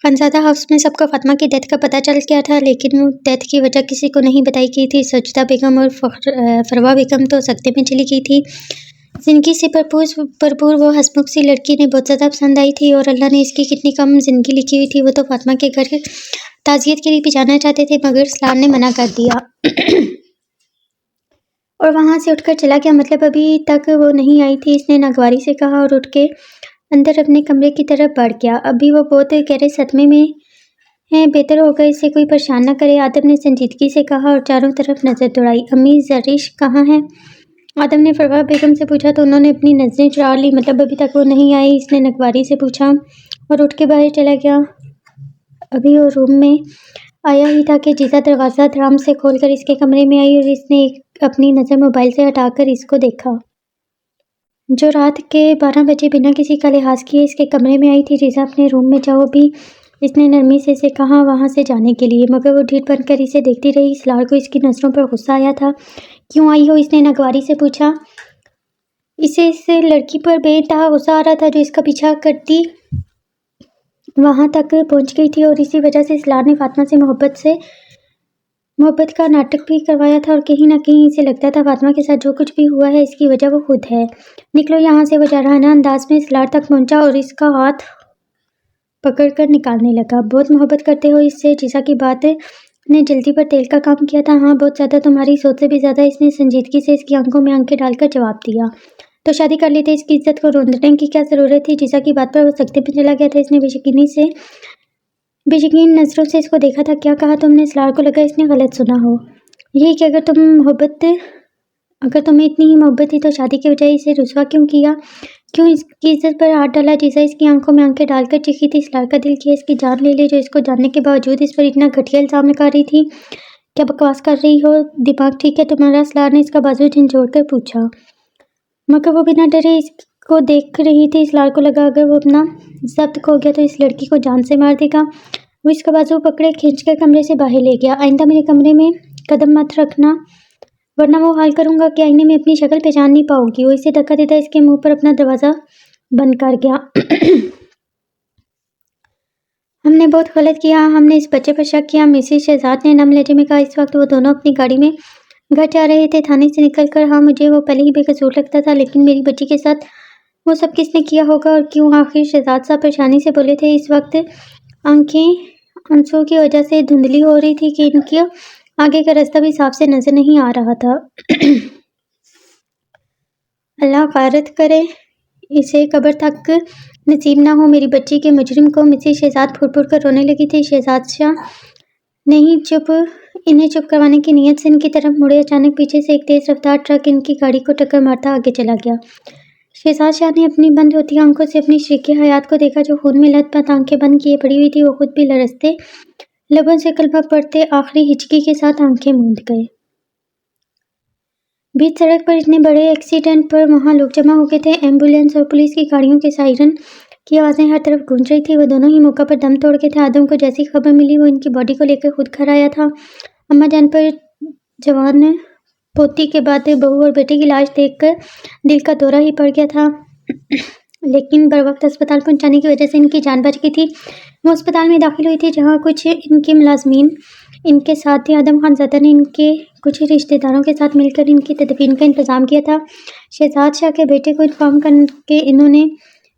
Khanzada house में सबको फातिमा की डेथ का पता चल गया था, लेकिन वो डेथ की वजह किसी को नहीं बताई गई थी। सजदा बेगम और फरवा बेगम तो सख्ते में चली गई थी। ज़िंदगी से भरपूर वो हंसमुख सी लड़की ने बहुत ज़्यादा पसंद आई थी, और अल्लाह ने इसकी कितनी कम ज़िंदगी लिखी हुई थी। वो तो फातिमा के घर ताज़ियत के लिए भी जाना चाहते थे, मगर सलार ने मना कर दिया और वहाँ से उठकर चला गया। मतलब अभी तक वो नहीं आई थी, इसने नागवारी से कहा और उठ के अंदर अपने कमरे की तरफ बढ़ गया। अभी वो बहुत गहरे सदमे में है, बेहतर होगा इसे कोई परेशान न करे, आदम ने संजीदगी से कहा और चारों तरफ नज़र दौड़ाई। अम्मी ज़रिश कहाँ है? आदम ने फरवा बेगम से पूछा तो उन्होंने अपनी नज़रें चुरा ली। मतलब अभी तक वो नहीं आई, इसने नगवारी से पूछा और उठ के बाहर चला गया। अभी वो रूम में आया ही था कि जीजा दरवाज़ा धड़ाम से खोलकर इसके कमरे में आई, और इसने अपनी नज़र मोबाइल से हटाकर इसको देखा, जो रात के 12 बजे बिना किसी का लिहाज किए इसके कमरे में आई थी। जीजा अपने रूम में जाओ भी, इसने नरमी से इसे कहा वहाँ से जाने के लिए, मगर वो ढीठ बनकर इसे देखती रही। सलार को इसकी नज़रों पर गुस्सा आया था। क्यों आई हो? इसने नगवारी से पूछा। इसे इस लड़की पर बेइंतहा गुस्सा आ रहा था जो इसका पीछा करती वहां तक पहुंच गई थी, और इसी वजह से सलार ने फातिमा से मोहब्बत का नाटक भी करवाया था, और कहीं ना कहीं इसे लगता था फातिमा के साथ जो कुछ भी हुआ है इसकी वजह वो खुद है। निकलो यहाँ से, वो जारहाना अंदाज में सलार तक पहुंचा और इसका हाथ पकड़कर निकालने लगा। बहुत मोहब्बत करते हो इससे? जीजा की बात ने जल्दी पर तेल का काम किया था। हाँ, बहुत ज़्यादा, तुम्हारी सोच से भी ज़्यादा, इसने संजीदगी से इसकी आंखों में आंखें डालकर जवाब दिया। तो शादी कर लेते, इसकी इज्जत को रोंदने की क्या ज़रूरत थी? जीजा की बात पर वो सख्ते में चला गया था। इसने बेयकीन नज़रों से इसको देखा था। क्या कहा तुमने? सलार को लगा इसने गलत सुना हो। यही कि अगर तुम्हें इतनी ही मोहब्बत थी तो शादी के बजाय इसे रुसवा क्यों किया? क्यों इसकी इज्जत पर हाथ डाला? जीजा इसकी आंखों में आंखें डालकर चीखी थी। सलार का दिल किया इसकी जान ले ले, जो इसको जानने के बावजूद इस पर इतना घटिया इल्ज़ाम लगा रही थी। क्या बकवास कर रही हो? दिमाग ठीक है तुम्हारा? सलार ने इसका बाजू झंझोड़ कर पूछा, मगर वो बिना डरे इसको देख रही थी। सलार को लगा अगर वो अपना जब्त खो गया तो इस लड़की को जान से मार देगा। वो इसका बाजू पकड़े खींचकर कमरे से बाहर ले गया। आइंदा मेरे कमरे में कदम मत रखना, वरना वो हाल करूंगा कि आईने में अपनी शक्ल पहचान नहीं पाऊंगी। वो इसे धक्का देता इसके मुंह पर अपना दरवाज़ा बंद कर गया। हमने बहुत गलत किया, हमने इस बच्चे पर शक किया, मिसेस शहजाद ने नम लहजे में कहा। इस वक्त वो दोनों अपनी गाड़ी में घर जा रहे थे थाने से निकलकर। हाँ, मुझे वो पहले ही बेकसूर लगता था, लेकिन मेरी बच्ची के साथ वो सब किसने किया होगा और क्यों? आखिर शहजाद साहब परेशानी से बोले थे। इस वक्त आंखें आंसुओं की वजह से धुंधली हो रही थी कि इनकी आगे का रास्ता भी साफ से नजर नहीं आ रहा था। अल्लाह गारत करे इसे कब्र तक नसीब ना हो मेरी बच्ची के मुजरिम को। मिसेस शहजाद फुट फुट कर रोने लगी थी। शहजाद शाह इन्हें चुप करवाने की नीयत से इनकी तरफ मुड़े। अचानक पीछे से एक तेज रफ्तार ट्रक इनकी गाड़ी को टक्कर मारता आगे चला गया। शहजाद शाह ने अपनी बंद होती आंखों से अपनी शरीके हयात को देखा, जो खून में लथपथ आंखें बंद किए पड़ी हुई थी। वो खुद भी लरसते लबों से कलमा पड़ते आखिरी हिचकी के साथ आंखें मूंद गए। बीच सड़क पर इतने बड़े एक्सीडेंट पर वहां लोग जमा हो गए थे। एम्बुलेंस और पुलिस की गाड़ियों के सायरन की आवाज़ें हर तरफ गूंज रही थी। वो दोनों ही मौका पर दम तोड़ गए थे। आदम को जैसी खबर मिली वो इनकी बॉडी को लेकर खुद घर आया था। अम्मा जान पर जवान पोती के बाद बहू और बेटे की लाश देखकर दिल का दौरा ही पड़ गया था, लेकिन बर वक्त अस्पताल पहुंचाने की वजह से इनकी जान बच गई थी। वो अस्पताल में दाखिल हुई थी जहां कुछ इनके मुलाजमीन इनके साथ थे। आदम खानज़ादा ने इनके कुछ रिश्तेदारों के साथ मिलकर इनकी तदफीन का इंतज़ाम किया था। शहजाद शाह के बेटे को इन्फॉर्म करके इन्होंने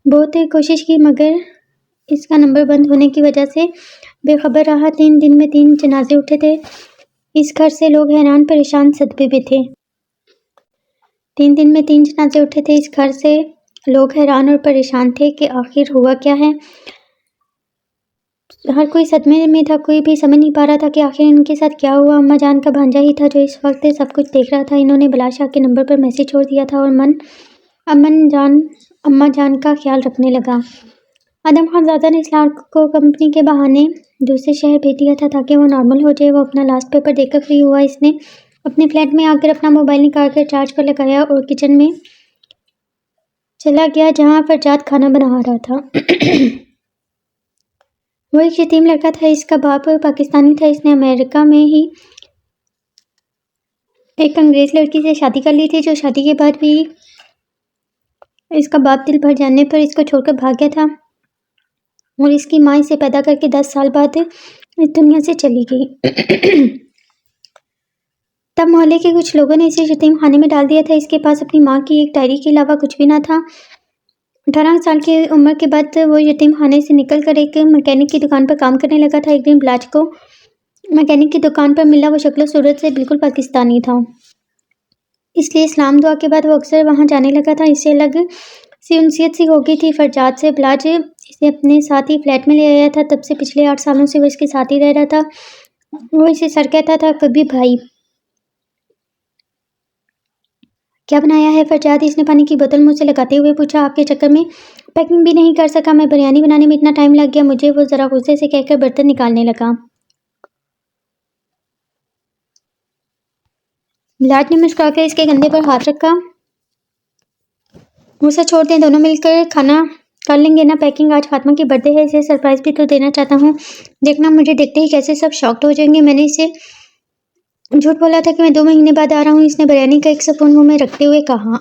बहुत कोशिश की, मगर इसका नंबर बंद होने की वजह से बेखबर रहा। 3 दिन में 3 जनाजे उठे थे। इस घर से लोग हैरान परेशान सदमे में थे। 3 दिन में 3 जनाजे उठे थे। इस घर से लोग हैरान और परेशान थे कि आखिर हुआ क्या है। हर कोई सदमे में था, कोई भी समझ नहीं पा रहा था कि आखिर इनके साथ क्या हुआ। अम्मा जान का भांजा ही था जो इस वक्त सब कुछ देख रहा था। इन्होंने बिलाल शाह के नंबर पर मैसेज छोड़ दिया था और अम्मा जान का ख्याल रखने लगा। आदम खानज़ादा ने सलार को कंपनी के बहाने दूसरे शहर भेज दिया था ताकि वो नॉर्मल हो जाए। वो अपना लास्ट पेपर देकर फ्री हुआ। इसने अपने फ्लैट में आकर अपना मोबाइल निकाल कर चार्ज पर लगाया और किचन में चला गया जहाँ फरजाद खाना बना रहा था। वो एक यतीम लड़का था। इसका बाप पाकिस्तानी था। इसने अमेरिका में ही एक अंग्रेज लड़की से शादी कर ली थी, जो शादी के बाद भी इसका बाप दिल भर जाने पर इसको छोड़कर भाग गया था। और इसकी माँ इसे पैदा करके 10 साल बाद इस दुनिया से चली गई। तब मोहल्ले के कुछ लोगों ने इसे यतीम खाने में डाल दिया था। इसके पास अपनी माँ की एक डायरी के अलावा कुछ भी ना था। 18 साल की उम्र के बाद वो यतीम खाने से निकलकर एक मैकेनिक की दुकान पर काम करने लगा था। एक दिन ब्लाज को मैकेनिक की दुकान पर मिला। वो शक्ल सूरत से बिल्कुल पाकिस्तानी था, इसलिए इस्लाम दुआ के बाद वो अक्सर वहाँ जाने लगा था। इससे अलग सी उनसीयत सी हो गई थी फरजाद से। ब्लाज इसे अपने साथ ही फ्लैट में ले आया था। तब से पिछले 8 सालों से वो इसके साथ ही रह रहा था। वो इसे सर कहता था, कभी भाई। क्या बनाया है फरजाद? इसने पानी की बोतल मुँह से लगाते हुए पूछा। आपके चक्कर में पैकिंग भी नहीं कर सका मैं। बिरयानी बनाने में इतना टाइम लग गया मुझे। वो ज़रा गुस्से से कहकर बर्तन निकालने लगा। ब्लाज ने मुस्कुराकर इसके कंधे पर हाथ रखा। मुझसे छोड़ दें, दोनों मिलकर खाना कर लेंगे ना। पैकिंग आज फातिमा की बर्थडे है, इसे सरप्राइज भी तो देना चाहता हूँ। देखना मुझे देखते ही कैसे सब शॉक्ड हो जाएंगे। मैंने इसे झूठ बोला था कि मैं 2 महीने बाद आ रहा हूँ, इसने बिरयानी का एक स्पून मुंह में रखते हुए कहा।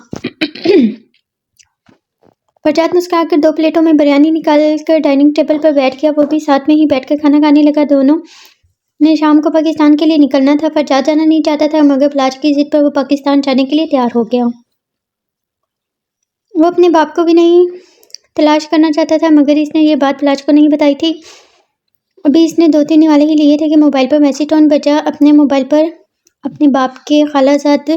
फरजाद मुस्कुराकर 2 प्लेटों में बिरयानी निकाल कर डाइनिंग टेबल पर बैठ गया। वो भी साथ में ही बैठकर खाना खाने लगा। दोनों ने शाम को पाकिस्तान के लिए निकलना था। फरजाद जाना नहीं चाहता था, मगर ब्लाज की जिद पर वो पाकिस्तान जाने के लिए तैयार हो गया। वो अपने बाप को भी नहीं तलाश करना चाहता था, मगर इसने ये बात ब्लाज को नहीं बताई थी। अभी इसने 2-3 निवाले ही लिए थे कि मोबाइल पर मैसेज टोन बजा। अपने मोबाइल पर अपने बाप के खालाजाद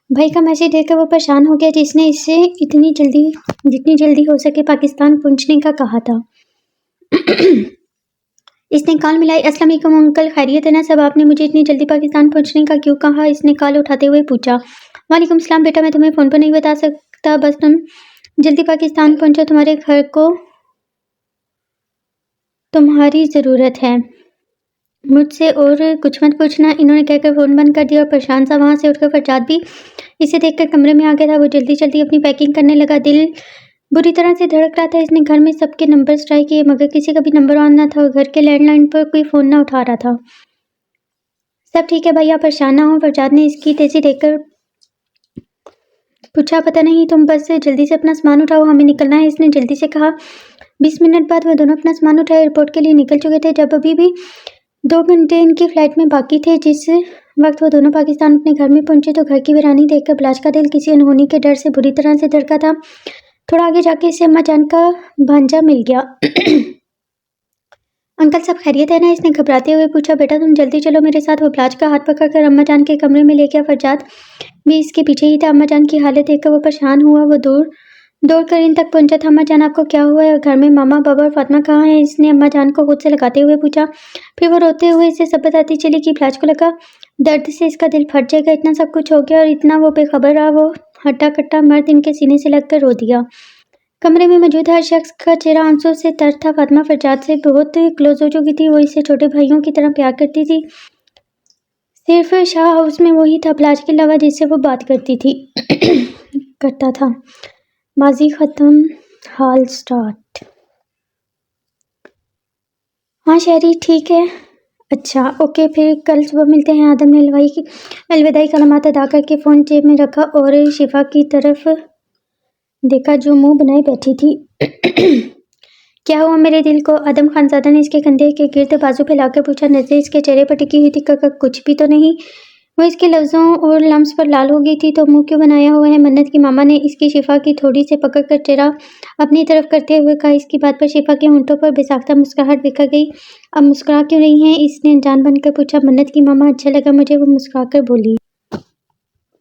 भाई का मैसेज देखकर वो परेशान हो गया, जिसने इससे जितनी जल्दी हो सके पाकिस्तान पहुंचने का कहा था। इसने कॉल मिलाई। अस्सलाम वालेकुम अंकल, खैरियत है ना सब? आपने मुझे इतनी जल्दी पाकिस्तान पहुंचने का क्यों कहा? इसने कॉल उठाते हुए पूछा। वालेकुम सलाम बेटा, मैं तुम्हें फ़ोन पर नहीं बता सकता, बस तुम जल्दी पाकिस्तान पहुंचो, तुम्हारे घर को तुम्हारी ज़रूरत है। मुझसे और कुछ मत पूछना। इन्होंने कहकर फ़ोन बंद कर दिया और परेशान सा वहाँ से उठकर फरजाद भी इसे देखकर कमरे में आ गया था। वो जल्दी जल्दी अपनी पैकिंग करने लगा। दिल बुरी तरह से धड़क रहा था। इसने घर में सबके नंबर ट्राई किए, मगर किसी का भी नंबर ऑन ना था और घर के लैंडलाइन पर कोई फ़ोन ना उठा रहा था। सब ठीक है भाई, आप परेशान ना हो। फरजाद ने इसकी तेज़ी देखकर पूछा। पता नहीं, तुम बस जल्दी से अपना सामान उठाओ, हमें निकलना है, इसने जल्दी से कहा। 20 मिनट बाद वो दोनों अपना सामान उठाए एयरपोर्ट के लिए निकल चुके थे। जब अभी भी 2 घंटे इनकी फ्लाइट में बाकी थे, जिस वक्त वो दोनों पाकिस्तान अपने घर में पहुंचे, तो घर की वीरानी देखकर ब्लाज का दिल किसी अनहोनी के डर से बुरी तरह से धड़का था। थोड़ा आगे जाके इसे अम्मा जान का भांजा मिल गया। अंकल सब खैरियत है ना? इसने घबराते हुए पूछा। बेटा तुम जल्दी चलो मेरे साथ। वो ब्लाज का हाथ पकड़कर अम्मा जान के कमरे में ले गया। फरजाद भी इसके पीछे ही था। अम्मा जान की हालत देखकर वो परेशान हुआ। वो दौड़ कर इन तक पहुंचा था। अम्मा जान आपको क्या हुआ है? घर में मामा बाबा और फातिमा कहाँ हैं? इसने अम्मा जान को खुद से लगाते हुए पूछा। फिर वो रोते हुए इसे सब बताती चली कि ब्लाज को लगा दर्द से इसका दिल फट जाएगा, इतना सब कुछ हो गया और इतना वो बेखबर रहा। वो हट्टा कट्टा मर्द इनके सीने से लगकर रो दिया। कमरे में मौजूद हर शख्स का चेहरा आंसू से तर था। फातिमा फरजाद से बहुत क्लोज हो चुकी थी। वो इसे छोटे भाइयों की तरह प्यार करती थी। सिर्फ शाह हाउस में वही था ब्लाज के अलावा जिससे वो बात करती थी करता था। माजी ख़त्म, हाल स्टार्ट। हाँ शहरी ठीक है, अच्छा ओके, फिर कल सुबह मिलते हैं। आदम ने अलविदाई कलमात अदा करके फ़ोन जेब में रखा और शिफा की तरफ देखा जो मुंह बनाए बैठी थी। क्या हुआ मेरे दिल को? आदम खानज़ादा ने इसके कंधे के गिर्द बाजू फैलाकर पूछा। नज़रें इसके चेहरे पर टिकी हुई थी। कुछ भी तो नहीं। वो इसके लफ्ज़ों और लम्स पर लाल हो गई थी। तो मुंह क्यों बनाया हुआ है? मन्नत की मामा ने इसकी शिफा की थोड़ी से पकड़कर चेहरा अपनी तरफ करते हुए कहा। इसकी बात पर शिफा के होंठों पर बेसाख्ता मुस्कुराहट बिखर गई। अब मुस्कुरा क्यों रही हैं? इसने जान बनकर पूछा। मन्नत की मामा अच्छा लगा मुझे, वो मुस्कुराकर बोली।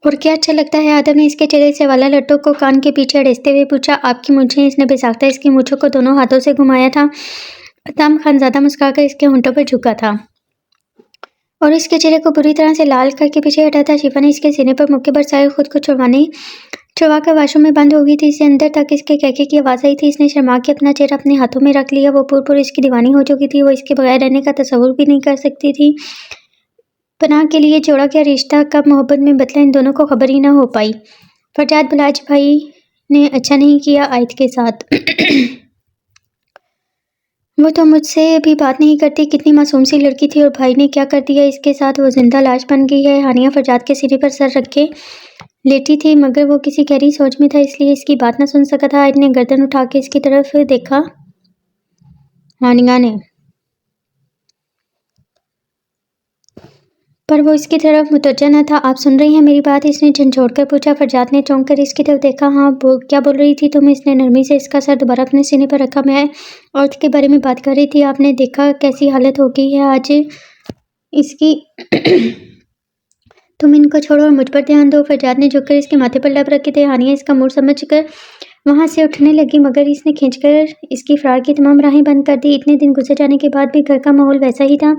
और क्या अच्छा लगता है? आदम ने इसके चेहरे से वाला लट्टों को कान के पीछे अड़ेसते हुए पूछा। आपकी मूंछें। इसने बेसाख्ता इसकी मूंछों को दोनों हाथों से घुमाया था। आदम खानज़ादा मुस्कुराकर इसके होंठों पर झुका था और इसके चेहरे को बुरी तरह से लाल करके पीछे हटा था। शिफा ने इसके सीने पर मुक्के बरसाए, खुद को छुड़वा कर वाशरूम में बंद हो गई थी। इसे अंदर तक इसके कहके की आवाज़ आई थी। इसने शर्मा के अपना चेहरा अपने हाथों में रख लिया। वो पूरी इसकी दीवानी हो चुकी थी। वो इसके बगैर रहने का तस्वुर भी नहीं कर सकती थी। पनाह के लिए जोड़ा गया रिश्ता कब मोहब्बत में बदला, इन दोनों को खबर ही ना हो पाई। फरजाद ब्लाज भाई ने अच्छा नहीं किया आयत के साथ। वो तो मुझसे भी बात नहीं करती। कितनी मासूम सी लड़की थी और भाई ने क्या कर दिया इसके साथ? वो जिंदा लाश बन गई है। हानिया फरजाद के सिरे पर सर रखे लेटी थी, मगर वो किसी गहरी सोच में था, इसलिए इसकी बात ना सुन सका था। आयत ने गर्दन उठा के इसकी तरफ देखा। हानिया ने, पर वो इसकी तरफ मुतवज्जा न था। आप सुन रही हैं मेरी बात? इसने झंझोड़कर पूछा। फरजाद ने चौंक कर इसकी तरफ देखा। हाँ, क्या बोल रही थी तुम? इसने नरमी से इसका सर दोबारा अपने सीने पर रखा। मैं औरत के बारे में बात कर रही थी। आपने देखा कैसी हालत हो गई है आज इसकी। तुम इनको छोड़ो और मुझ पर ध्यान दो। फरजाद ने झुककर इसके माथे पर लब रखे थे। हानिया इसका मूड समझ कर वहां से उठने लगी, मगर इसने खींचकर इसकी फरार की तमाम राहें बंद कर दी। इतने दिन गुजर जाने के बाद भी घर का माहौल वैसा ही था।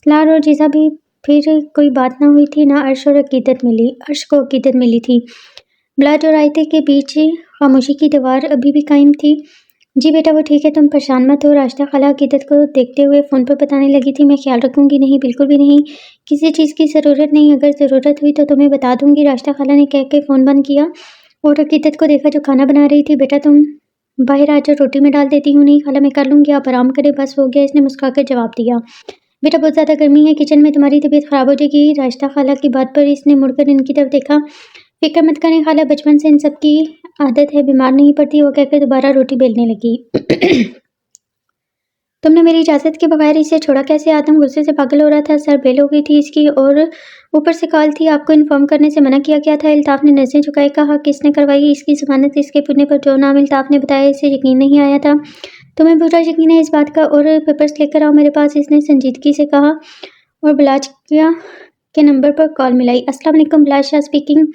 सलार और जीजा भी फिर कोई बात ना हुई थी, ना अर्श को अकीदत मिली थी। ब्लाज और आयते के बीच खामोशी की दीवार अभी भी कायम थी। जी बेटा, वो ठीक है, तुम परेशान मत हो। राशिदा खाला अकीदत को देखते हुए फ़ोन पर बताने लगी थी। मैं ख्याल रखूंगी। नहीं, बिल्कुल भी नहीं, किसी चीज़ की ज़रूरत नहीं। अगर ज़रूरत हुई तो तुम्हें बता दूंगी। राशिदा खाला ने कह के फ़ोन बंद किया और अकीदत को देखा जो खाना बना रही थी। बेटा तुम बाहर आ जाओ, रोटी में डाल देती हूँ। नहीं खाला, मैं कर लूँगी, आप आराम करें, बस हो गया, इसने मुस्कुराकर जवाब दिया। बेटा बहुत ज़्यादा गर्मी है, किचन में तुम्हारी तबीयत ख़राब हो जाएगी। राशिदा खाला की बात पर इसने मुड़कर इनकी तरफ देखा। फिक्र मत करें खाला, बचपन से इन सब की आदत है, बीमार नहीं पड़ती। वो कहकर दोबारा रोटी बेलने लगी। तुमने मेरी इजाज़त के बगैर इसे छोड़ा कैसे? आदम गुस्से से पागल हो रहा था। सर बेल हो गई थी इसकी और ऊपर से कॉल थी। आपको इन्फॉर्म करने से मना किया गया था। अल्ताफ़ ने नज़रें झुकाए कहा। किसने करवाई इसकी ज़मानत? इसके पुण्य पर जो नाम अल्ताफ़ ने बताया इसे यकीन नहीं आया था। तुम्हें पूरा यकीन है इस बात का? और पेपर्स लेकर आओ मेरे पास, इसने संजीदगी से कहा और बिलाशिया के नंबर पर कॉल मिलाई। अस्सलाम वालेकुम, बिलाशिया स्पीकिंग।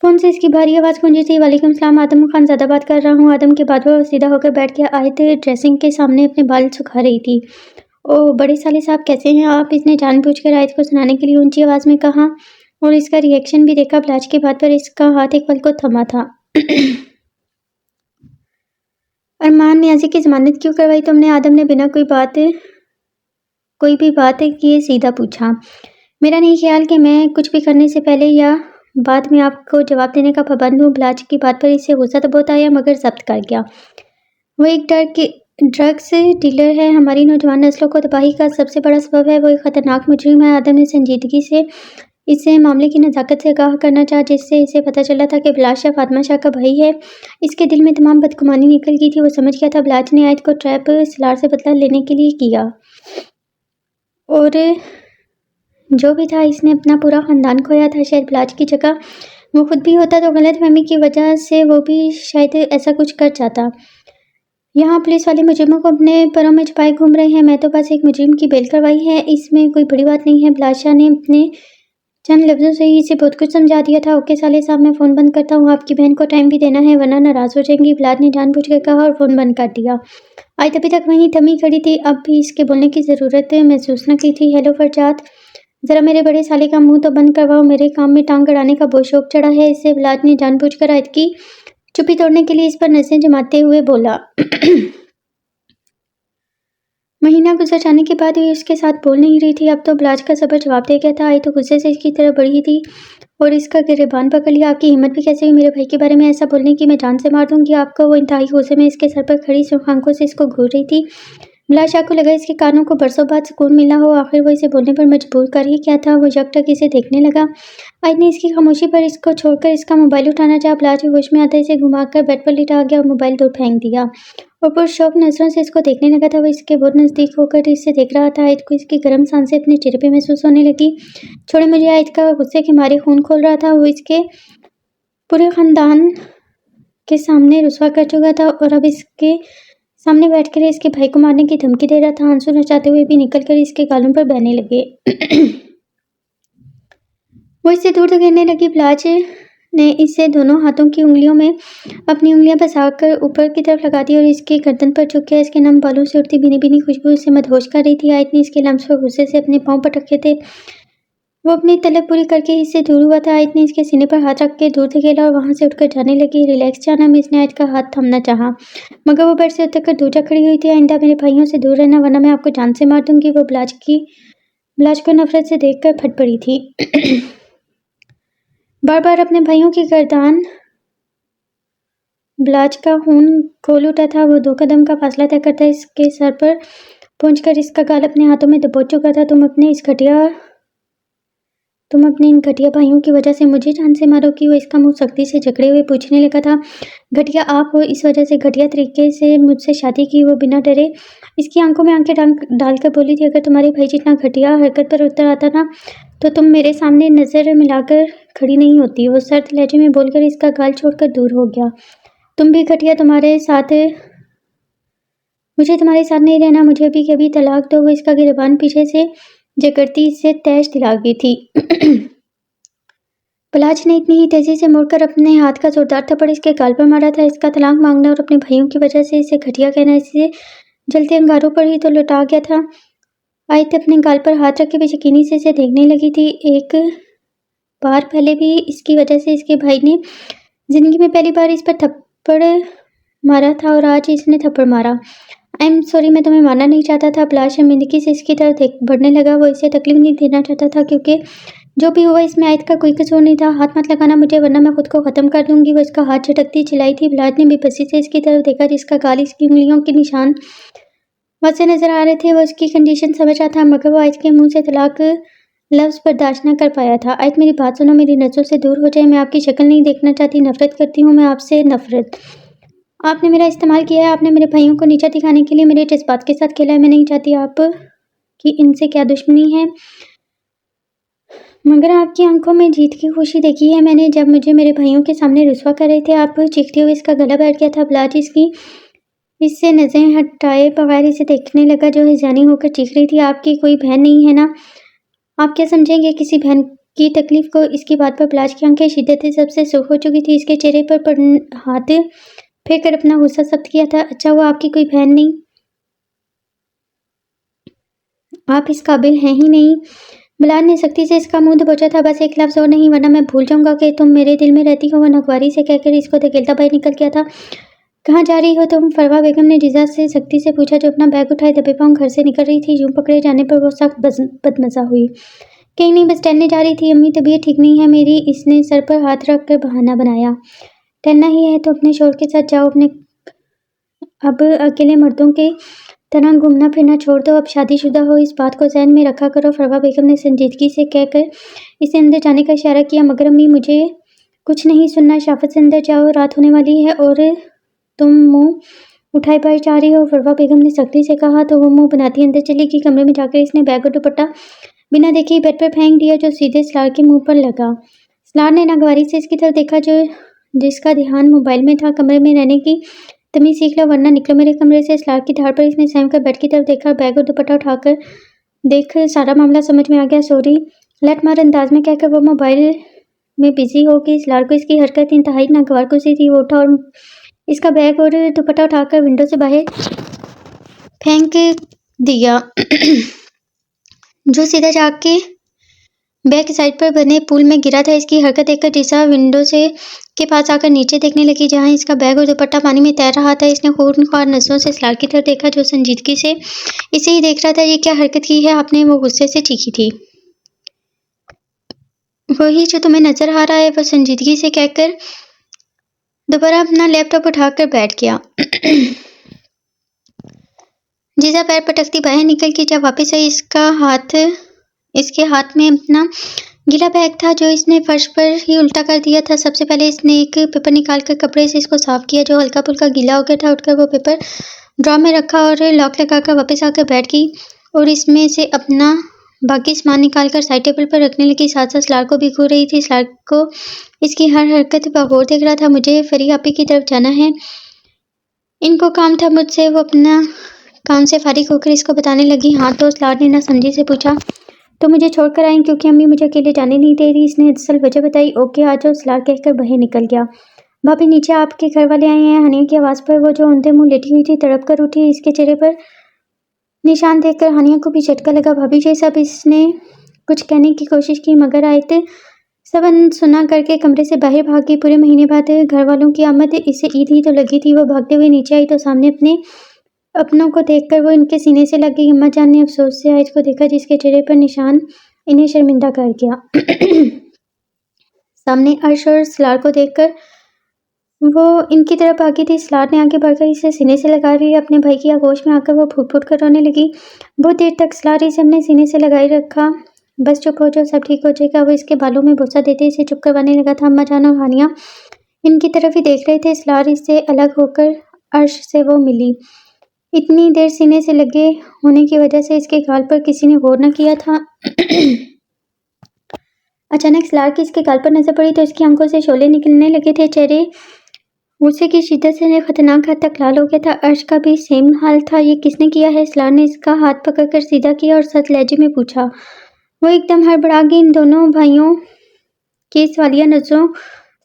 फ़ोन से इसकी भारी आवाज़ गूंजी थी। वालेकुम सलाम, आदम खान ज़्यादा बात कर रहा हूँ। आदम के बाद वो सीधा होकर बैठ गया। आयत ड्रेसिंग के सामने अपने बाल सुखा रही थी। ओह बड़े साले साहब, कैसे हैं आप? इसने जानबूझकर आयत को सुनाने के लिए ऊंची आवाज़ में कहा और इसका रिएक्शन भी देखा। ब्लाज के बाद पर इसका हाथ एक पल को थमा था। अरमान नियाज़ी की ज़मानत क्यों करवाई तुमने? आदम ने बिना कोई भी बात किए सीधा पूछा। मेरा नहीं ख्याल कि मैं कुछ भी करने से पहले या बाद में आपको जवाब देने का पाबंद हूँ। ब्लाज की बात पर इससे गुस्सा तो बहुत आया, मगर जब्त कर गया। वो एक ड्रग्स डीलर है, हमारी नौजवान नस्लों को तबाही का सबसे बड़ा सबब है। वो एक खतरनाक मुजरिम है। आदम ने संजीदगी से इससे मामले की नज़ाकत से आगाह करना चाहा, जिससे इसे पता चला था कि बिलाज शाह फातिमा शाह का भाई है। इसके दिल में तमाम बदगुमानी निकल गई थी। वो समझ गया था बिलाज ने आयत को ट्रैप सलार से बदला लेने के लिए किया, और जो भी था इसने अपना पूरा ख़ानदान खोया था। शायद बिलाज की जगह वो खुद भी होता तो गलतफहमी की वजह से वो भी शायद ऐसा कुछ कर जाता। यहाँ पुलिस वाले मुजरिमों को अपने परों में छुपाए घूम रहे हैं। मैं तो बस एक मुजरिम की बेल करवाई है, इसमें कोई बड़ी बात नहीं है। बिलाज शाह ने अपने चंद लफ्ज़ों से ही इसे बहुत कुछ समझा दिया था। ओके साले साहब, मैं फ़ोन बंद करता हूँ, आपकी बहन को टाइम भी देना है वरना नाराज़ हो जाएंगी। बिलाज ने जानबूझकर कहा और फ़ोन बंद कर दिया। आज अभी तक वहीं थमी खड़ी थी, अब भी इसके बोलने की ज़रूरत महसूस न की थी। हेलो फरजाद, ज़रा मेरे बड़े साले का मुंह तो बंद करवाओ, मेरे काम में टांग अड़ाने का बहुत शौक चढ़ा है इससे। बिलाज ने जानबूझकर आयत की चुप्पी तोड़ने के लिए इस पर नसें जमाते हुए बोला। महीना गुजर जाने के बाद भी उसके साथ बोल नहीं रही थी। अब तो बिलाज का सबर जवाब दे गया था। आई तो गुस्से से इसकी तरफ बढ़ी थी और इसका गिरेबान पकड़ लिया। आपकी हिम्मत भी कैसे हुई मेरे भाई के बारे में ऐसा बोलने की? मैं जान से मार दूंगी आपको। वो इंतहाई गुस्से में इसके सर पर खड़ी सुर्ख आंखों से इसको घूर रही थी। बिलाज शाह को लगा इसके कानों को बरसों बाद सुकून मिला हो। आखिर वो इसे बोलने पर मजबूर कर ही क्या था। वो यकटक इसे देखने लगा। आज ने इसकी खामोशी पर इसको छोड़कर इसका मोबाइल उठाना चाहा। बिलाज होश में आता इसे घुमाकर बेड पर लिटा गया और मोबाइल दूर फेंक दिया और पुरशौक नजरों से इसको देखने लगा था। वो इसके बहुत नज़दीक होकर इससे देख रहा था। आयत को इसकी गर्म सांसें अपने चेहरे पे महसूस होने लगी। छोड़े मुझे, आयत का गुस्से के मारे खून खोल रहा था। वो इसके पूरे ख़ानदान के सामने रुसवा कर चुका था और अब इसके सामने बैठकर इसके भाई को मारने की धमकी दे रहा था। आंसू नचाते हुए भी निकलकर इसके गालों पर बहने लगे। वो इससे दूर धकेलने लगी। बिलाज ने इसे दोनों हाथों की उंगलियों में अपनी उंगलियां फंसाकर ऊपर की तरफ लगा दी और इसके गर्दन पर झुक गया। इसके नम बालों से उड़ती भीनी भीनी खुशबू उसे मदहोश कर रही थी। आयत ने इसके लम्स पर गुस्से से अपने पांव पटक रखे थे। वो अपनी तलब पूरी करके इससे दूर हुआ था। आयत ने इसके सीने पर हाथ रख के दूर धकेला और वहां से उठकर जाने लगी। रिलैक्स जाना में इसने आयत का हाथ थमना चाहा, मगर वो बेड से उतरकर दूर जा खड़ी हुई थी। आइंदा मेरे भाइयों से दूर रहना वरना मैं आपको जान से मार दूंगी। वो बिलाज को नफरत से देखकर फट पड़ी थी। बार बार अपने भाइयों की गर्दान बिलाज का खून खोल उठा था। वो 2 कदम का फासला तय करता इसके सर पर पहुंचकर इसका गाल अपने हाथों में दबोच चुका था। तुम अपने इस घटिया तुम अपने इन घटिया भाइयों की वजह से मुझे जान से मारोगी। वो इसका मुंह सख्ती से जकड़े हुए पूछने लगा था। घटिया आप हो, इस वजह से घटिया तरीके से मुझसे शादी की। वो बिना डरे इसकी आंखों में आंखें डालकर बोली थी, अगर तुम्हारे भाई जितना घटिया हरकत पर उतर आता ना तो तुम मेरे सामने नजर मिलाकर खड़ी नहीं होती। वो सर्द लहजे में बोलकर इसका गाल छोड़कर दूर हो गया। तुम भी घटिया, मुझे तुम्हारे साथ नहीं रहना, मुझे अभी के अभी तलाक दो। वो इसका गिरबान पीछे से जकड़ती इससे तैश दिला गई थी। पलाज ने इतनी ही तेजी से मुड़कर अपने हाथ का जोरदार थप्पड़ इसके गाल पर मारा था। इसका तलाक मांगना और अपने भाइयों की वजह से इसे घटिया कहना इसे जलते अंगारों पर ही तो लुटा गया था। आयत अपने गाल पर हाथ रख के बेयकीनी से इसे देखने लगी थी। एक बार पहले भी इसकी वजह से इसके भाई ने जिंदगी में पहली बार इस पर थप्पड़ मारा था और आज इसने थप्पड़ मारा। आई एम सॉरी, मैं तुम्हें मारना नहीं चाहता था। पलाश शर्मिंदगी से इसकी तरफ बढ़ने लगा। वो इसे तकलीफ नहीं देना चाहता था क्योंकि जो भी हुआ इसमें आयत का कोई कसूर नहीं था। हाथ मत लगाना मुझे, वरना मैं खुद को खत्म कर दूंगी। वो इसका हाथ झटकती चिल्लाई थी। पलाश ने बेबसी से इसकी तरफ देखा जिसका गाल इसकी उंगलियों के निशान वहाँ से नजर आ रहे थे। वो उसकी कंडीशन समझ रहा था, मगर वो आयत के मुंह से तलाक लफ्ज बर्दाश्त न कर पाया था। आयत मेरी बात सुनो, मेरी नजरों से दूर हो जाए। मैं आपकी शक्ल नहीं देखना चाहती, नफरत करती हूँ मैं आपसे। नफरत? आपने मेरा इस्तेमाल किया है, आपने मेरे भाइयों को नीचा दिखाने के लिए मेरे जज्बात के साथ खेला है। मैं नहीं चाहती आप कि इनसे क्या दुश्मनी है, मगर आपकी आंखों में जीत की खुशी देखी है मैंने जब मुझे मेरे भाइयों के सामने रुस्वा कर रहे थे। आप चीखते हुए इसका गला बैठ गया था। ब्लाज इसकी इससे नजरें हटाए बगैर इसे देखने लगा जो हिजानी होकर चीख रही थी। आपकी कोई बहन नहीं है ना? आप क्या समझेंगे किसी बहन की तकलीफ को? इसकी बात पर ब्लाज की आंखें शिद्दत से सबसे सुर्ख हो चुकी थी। इसके चेहरे पर हाथ फेंक कर अपना गुस्सा सख्त किया था। अच्छा हुआ आपकी कोई बहन नहीं, आप इस काबिल हैं ही नहीं। ब्लाज ने सख्ती से इसका मुंह दबोचा था। बस एक लफ्ज और नहीं, वरना मैं भूल जाऊंगा कि तुम मेरे दिल में रहती हो। वो नगवारी से कहकर इसको धकेलता बाहर निकल गया था। कहाँ जा रही हो तुम? फरवा बेगम ने जिजा से सख्ती से पूछा जो अपना बैग उठाए दबे पांव घर से निकल रही थी। यूं पकड़े जाने पर वो सख्त बदमजा हुई। कहीं नहीं, बस टहलने जा रही थी। अम्मी तबीयत ठीक नहीं है मेरी। इसने सर पर हाथ रख कर बहाना बनाया। टहलना ही है तो अपने शोर के साथ जाओ। अपने अब अकेले मर्दों के तरह घूमना फिरना छोड़ दो। अब शादीशुदा हो, इस बात को ज़हन में रखा करो। फरवा बेगम ने संजीदगी से कहकर इसे अंदर जाने का इशारा किया। मगर अम्मी मुझे कुछ नहीं सुनना। शाफत से अंदर जाओ, रात होने वाली है और तुम मुंह उठाए बाहर जा रही हो। फरवा बेगम ने सख्ती से कहा तो वो मुंह बनाती अंदर चली गई। कमरे में जाकर इसने बैग और दुपट्टा बिना देखे बेड पर फेंक दिया जो सीधे स्लार के मुंह पर लगा। स्लार ने नागवारी से इसकी तरफ देखा जो जिसका ध्यान मोबाइल में था। कमरे में रहने की तमीज सीख लो वरना निकलो मेरे कमरे से। स्लार की धार पर इसने सहम कर बेड की तरफ देखा। बैग और दुपट्टा उठाकर देख सारा मामला समझ में आ गया। सॉरी, लट मार अंदाज में कहकर वो मोबाइल में बिजी हो गई। स्लार को इसकी हरकत इंतहाई नागवार कुर्सी थी। वो उठा और इसका बैग और दुपट्टा उठाकर विंडो से बाहर फेंक दिया जो सीधा जाके बैक साइड पर बने पूल में गिरा था। इसकी हरकत देखकर टीसा विंडो से के पास आकर नीचे देखने लगी जहां इसका बैग और दुपट्टा पानी में तैर रहा था। इसने खूनख्वार नजरों से स्लार की तरफ देखा जो संजीदगी से इसे ही देख रहा था। ये क्या हरकत की है आपने? वो गुस्से से चीखी थी। वही जो तुम्हें नजर आ रहा है, वो संजीदगी से कहकर दोबारा अपना लैपटॉप उठाकर बैठ गया। जीजा पैर पटकती बाहर निकल के जब वापस आई इसके हाथ में अपना गीला बैग था जो इसने फर्श पर ही उल्टा कर दिया था। सबसे पहले इसने एक पेपर निकालकर कपड़े से इसको साफ किया जो हल्का फुल्का गीला हो गया था। उठकर वो पेपर ड्रॉ में रखा और लॉक लगाकर वापस आकर बैठ गई और इसमें से अपना बाकी सामान निकालकर साइड टेबल पर रखने लगी। साथ साथ स्लार को भी घूर रही थी। स्लार को इसकी हर हरकत पर गौर देख रहा था। मुझे फरी आपी की तरफ जाना है, इनको काम था मुझसे। वो अपना काम से फारिग होकर इसको बताने लगी। हाँ तो? स्लार ने ना समझी से पूछा। तो मुझे छोड़कर आई क्योंकि अम्मी मुझे अकेले जाने नहीं दे रही। इसने असल वजह बताई। ओके आ जाओ, स्लार कहकर बाहर निकल गया। भाभी नीचे आपके घर वाले आए हैं। हनिया की आवाज़ पर वो जो औंधे मुंह लेटी हुई थी तड़प कर उठी। इसके चेहरे पर निशान देखकर हनिया को भी झटका लगा। भाभी जी सब इसने कुछ कहने की कोशिश की मगर आयत सब सुना करके कमरे से बाहर भाग गई। पूरे महीने बाद घर वालों की आमद इसे ईद ही तो लगी थी। वो भागते हुए नीचे आई तो सामने अपनों को देखकर वो इनके सीने से लग गई। अम्मा जान ने अफसोस से आयत को देखा जिसके चेहरे पर निशान इन्हें शर्मिंदा कर गया। सामने अर्श और स्लार को देखकर वो इनकी तरफ आगी थी। स्लार ने आगे बढ़कर इसे सीने से लगा लिया। अपने भाई की आगोश में आकर वो फुट फुट कर रोने लगी। बहुत देर तक स्लार इसे अपने सीने से लगाए रखा। बस चुप हो जाओ, सब ठीक हो जाएगा। वो इसके बालों में बोसा देते इसे चुप करवाने लगा था। अम्मा जान और हानिया इनकी तरफ ही देख रहे थे। स्लार इससे अलग होकर अर्श से वो मिली। इतनी देर सीने से लगे होने की वजह से इसके गाल पर किसी ने गौर न किया था। अचानक स्लार की इसके गाल पर नजर पड़ी तो इसकी आंखों से शोले निकलने लगे थे। चेहरे गुस्से की शिद्दत से खतरनाक हद तक लाल हो गया था। अर्श का भी सेम हाल था। ये किसने किया है? स्लार ने इसका हाथ पकड़कर सीधा किया और सख्त लहजे में पूछा। वो एकदम हड़बड़ा गई। इन दोनों भाइयों की सवालिया नजरों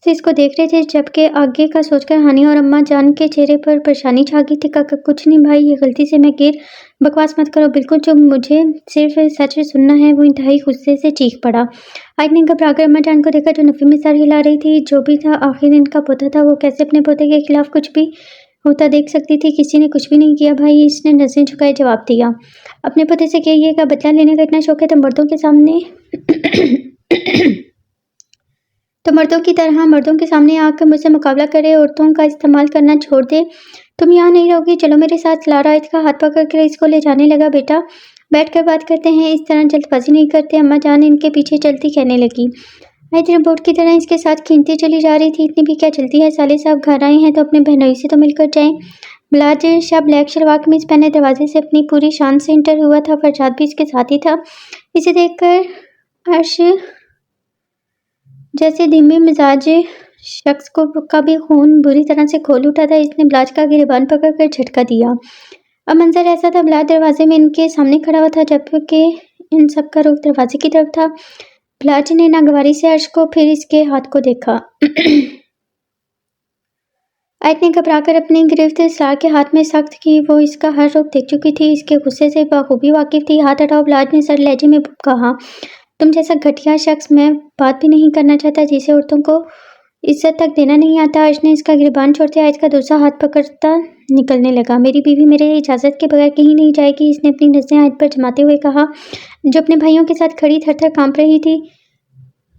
से इसको देख रहे थे, जबकि आगे का सोचकर हानिया और अम्मा जान के चेहरे पर परेशानी छा गई थी। काका कुछ नहीं भाई, ये गलती से मैं गिर। बकवास मत करो, बिल्कुल चुप, मुझे सिर्फ सच सुनना है। वो इंतहाई गुस्से से चीख पड़ा। आज ने घबराकर अम्मा जान को देखा जो नफी में सर हिला रही थी। जो भी था आखिर इनका पोता था, वो कैसे अपने पोते के खिलाफ कुछ भी होता देख सकती थी। किसी ने कुछ भी नहीं किया भाई, इसने नजरें झुकाए जवाब दिया। अपने पोते से कहिए का बदला लेने का इतना शौक है तो मर्दों के सामने तो मर्दों की तरह मर्दों के सामने आकर मुझसे मुकाबला करे, औरतों का इस्तेमाल करना छोड़ दे। तुम यहाँ नहीं रहोगी, चलो मेरे साथ। लारा आयत का हाथ पकड़कर इसको ले जाने लगा। बेटा बैठकर बात करते हैं, इस तरह जल्दबाजी नहीं करते। अम्मा जान इनके पीछे चलती कहने लगी। आयत रोबोट की तरह इसके साथ खींचती चली जा रही थी। इतनी भी क्या चलती है, साले साहब घर आए हैं तो अपने बहनोई से तो मिलकर जाएं। ब्लाज शाह ब्लैक शलवार कमीज पहने दरवाजे से अपनी पूरी शान से इंटर हुआ था। फरजाद भी इसके साथ ही था। इसे देखकर अर्श जैसे धीमे मिजाज शख्स को का भी खून बुरी तरह से खोल उठा था। इसने ब्लाज का गिरबान पकड़कर झटका दिया। अब मंजर ऐसा था, ब्लाज दरवाजे में इनके सामने खड़ा हुआ था, जबकि इन सब का रुख दरवाजे की तरफ था। ब्लाज ने नागवारी से अर्श को फिर इसके हाथ को देखा। आयत ने घबराकर अपनी गिरफ्त स्लार के हाथ में सख्त की। वो इसका हर रुख देख चुकी थी, इसके गुस्से से बखूबी वाकिफ थी। हाथ हटाओ, ब्लाज ने सर लहजे में कहा। तुम जैसा घटिया शख्स मैं बात भी नहीं करना चाहता, जिसे औरतों को इज्जत तक देना नहीं आता। अर्श ने इसका गिरबान छोड़ते आयत का दूसरा हाथ पकड़ता निकलने लगा। मेरी बीवी मेरे इजाज़त के बगैर कहीं नहीं जाएगी, इसने अपनी नज़रें आयत पर जमाते हुए कहा, जो अपने भाइयों के साथ खड़ी थर थर कांप रही थी।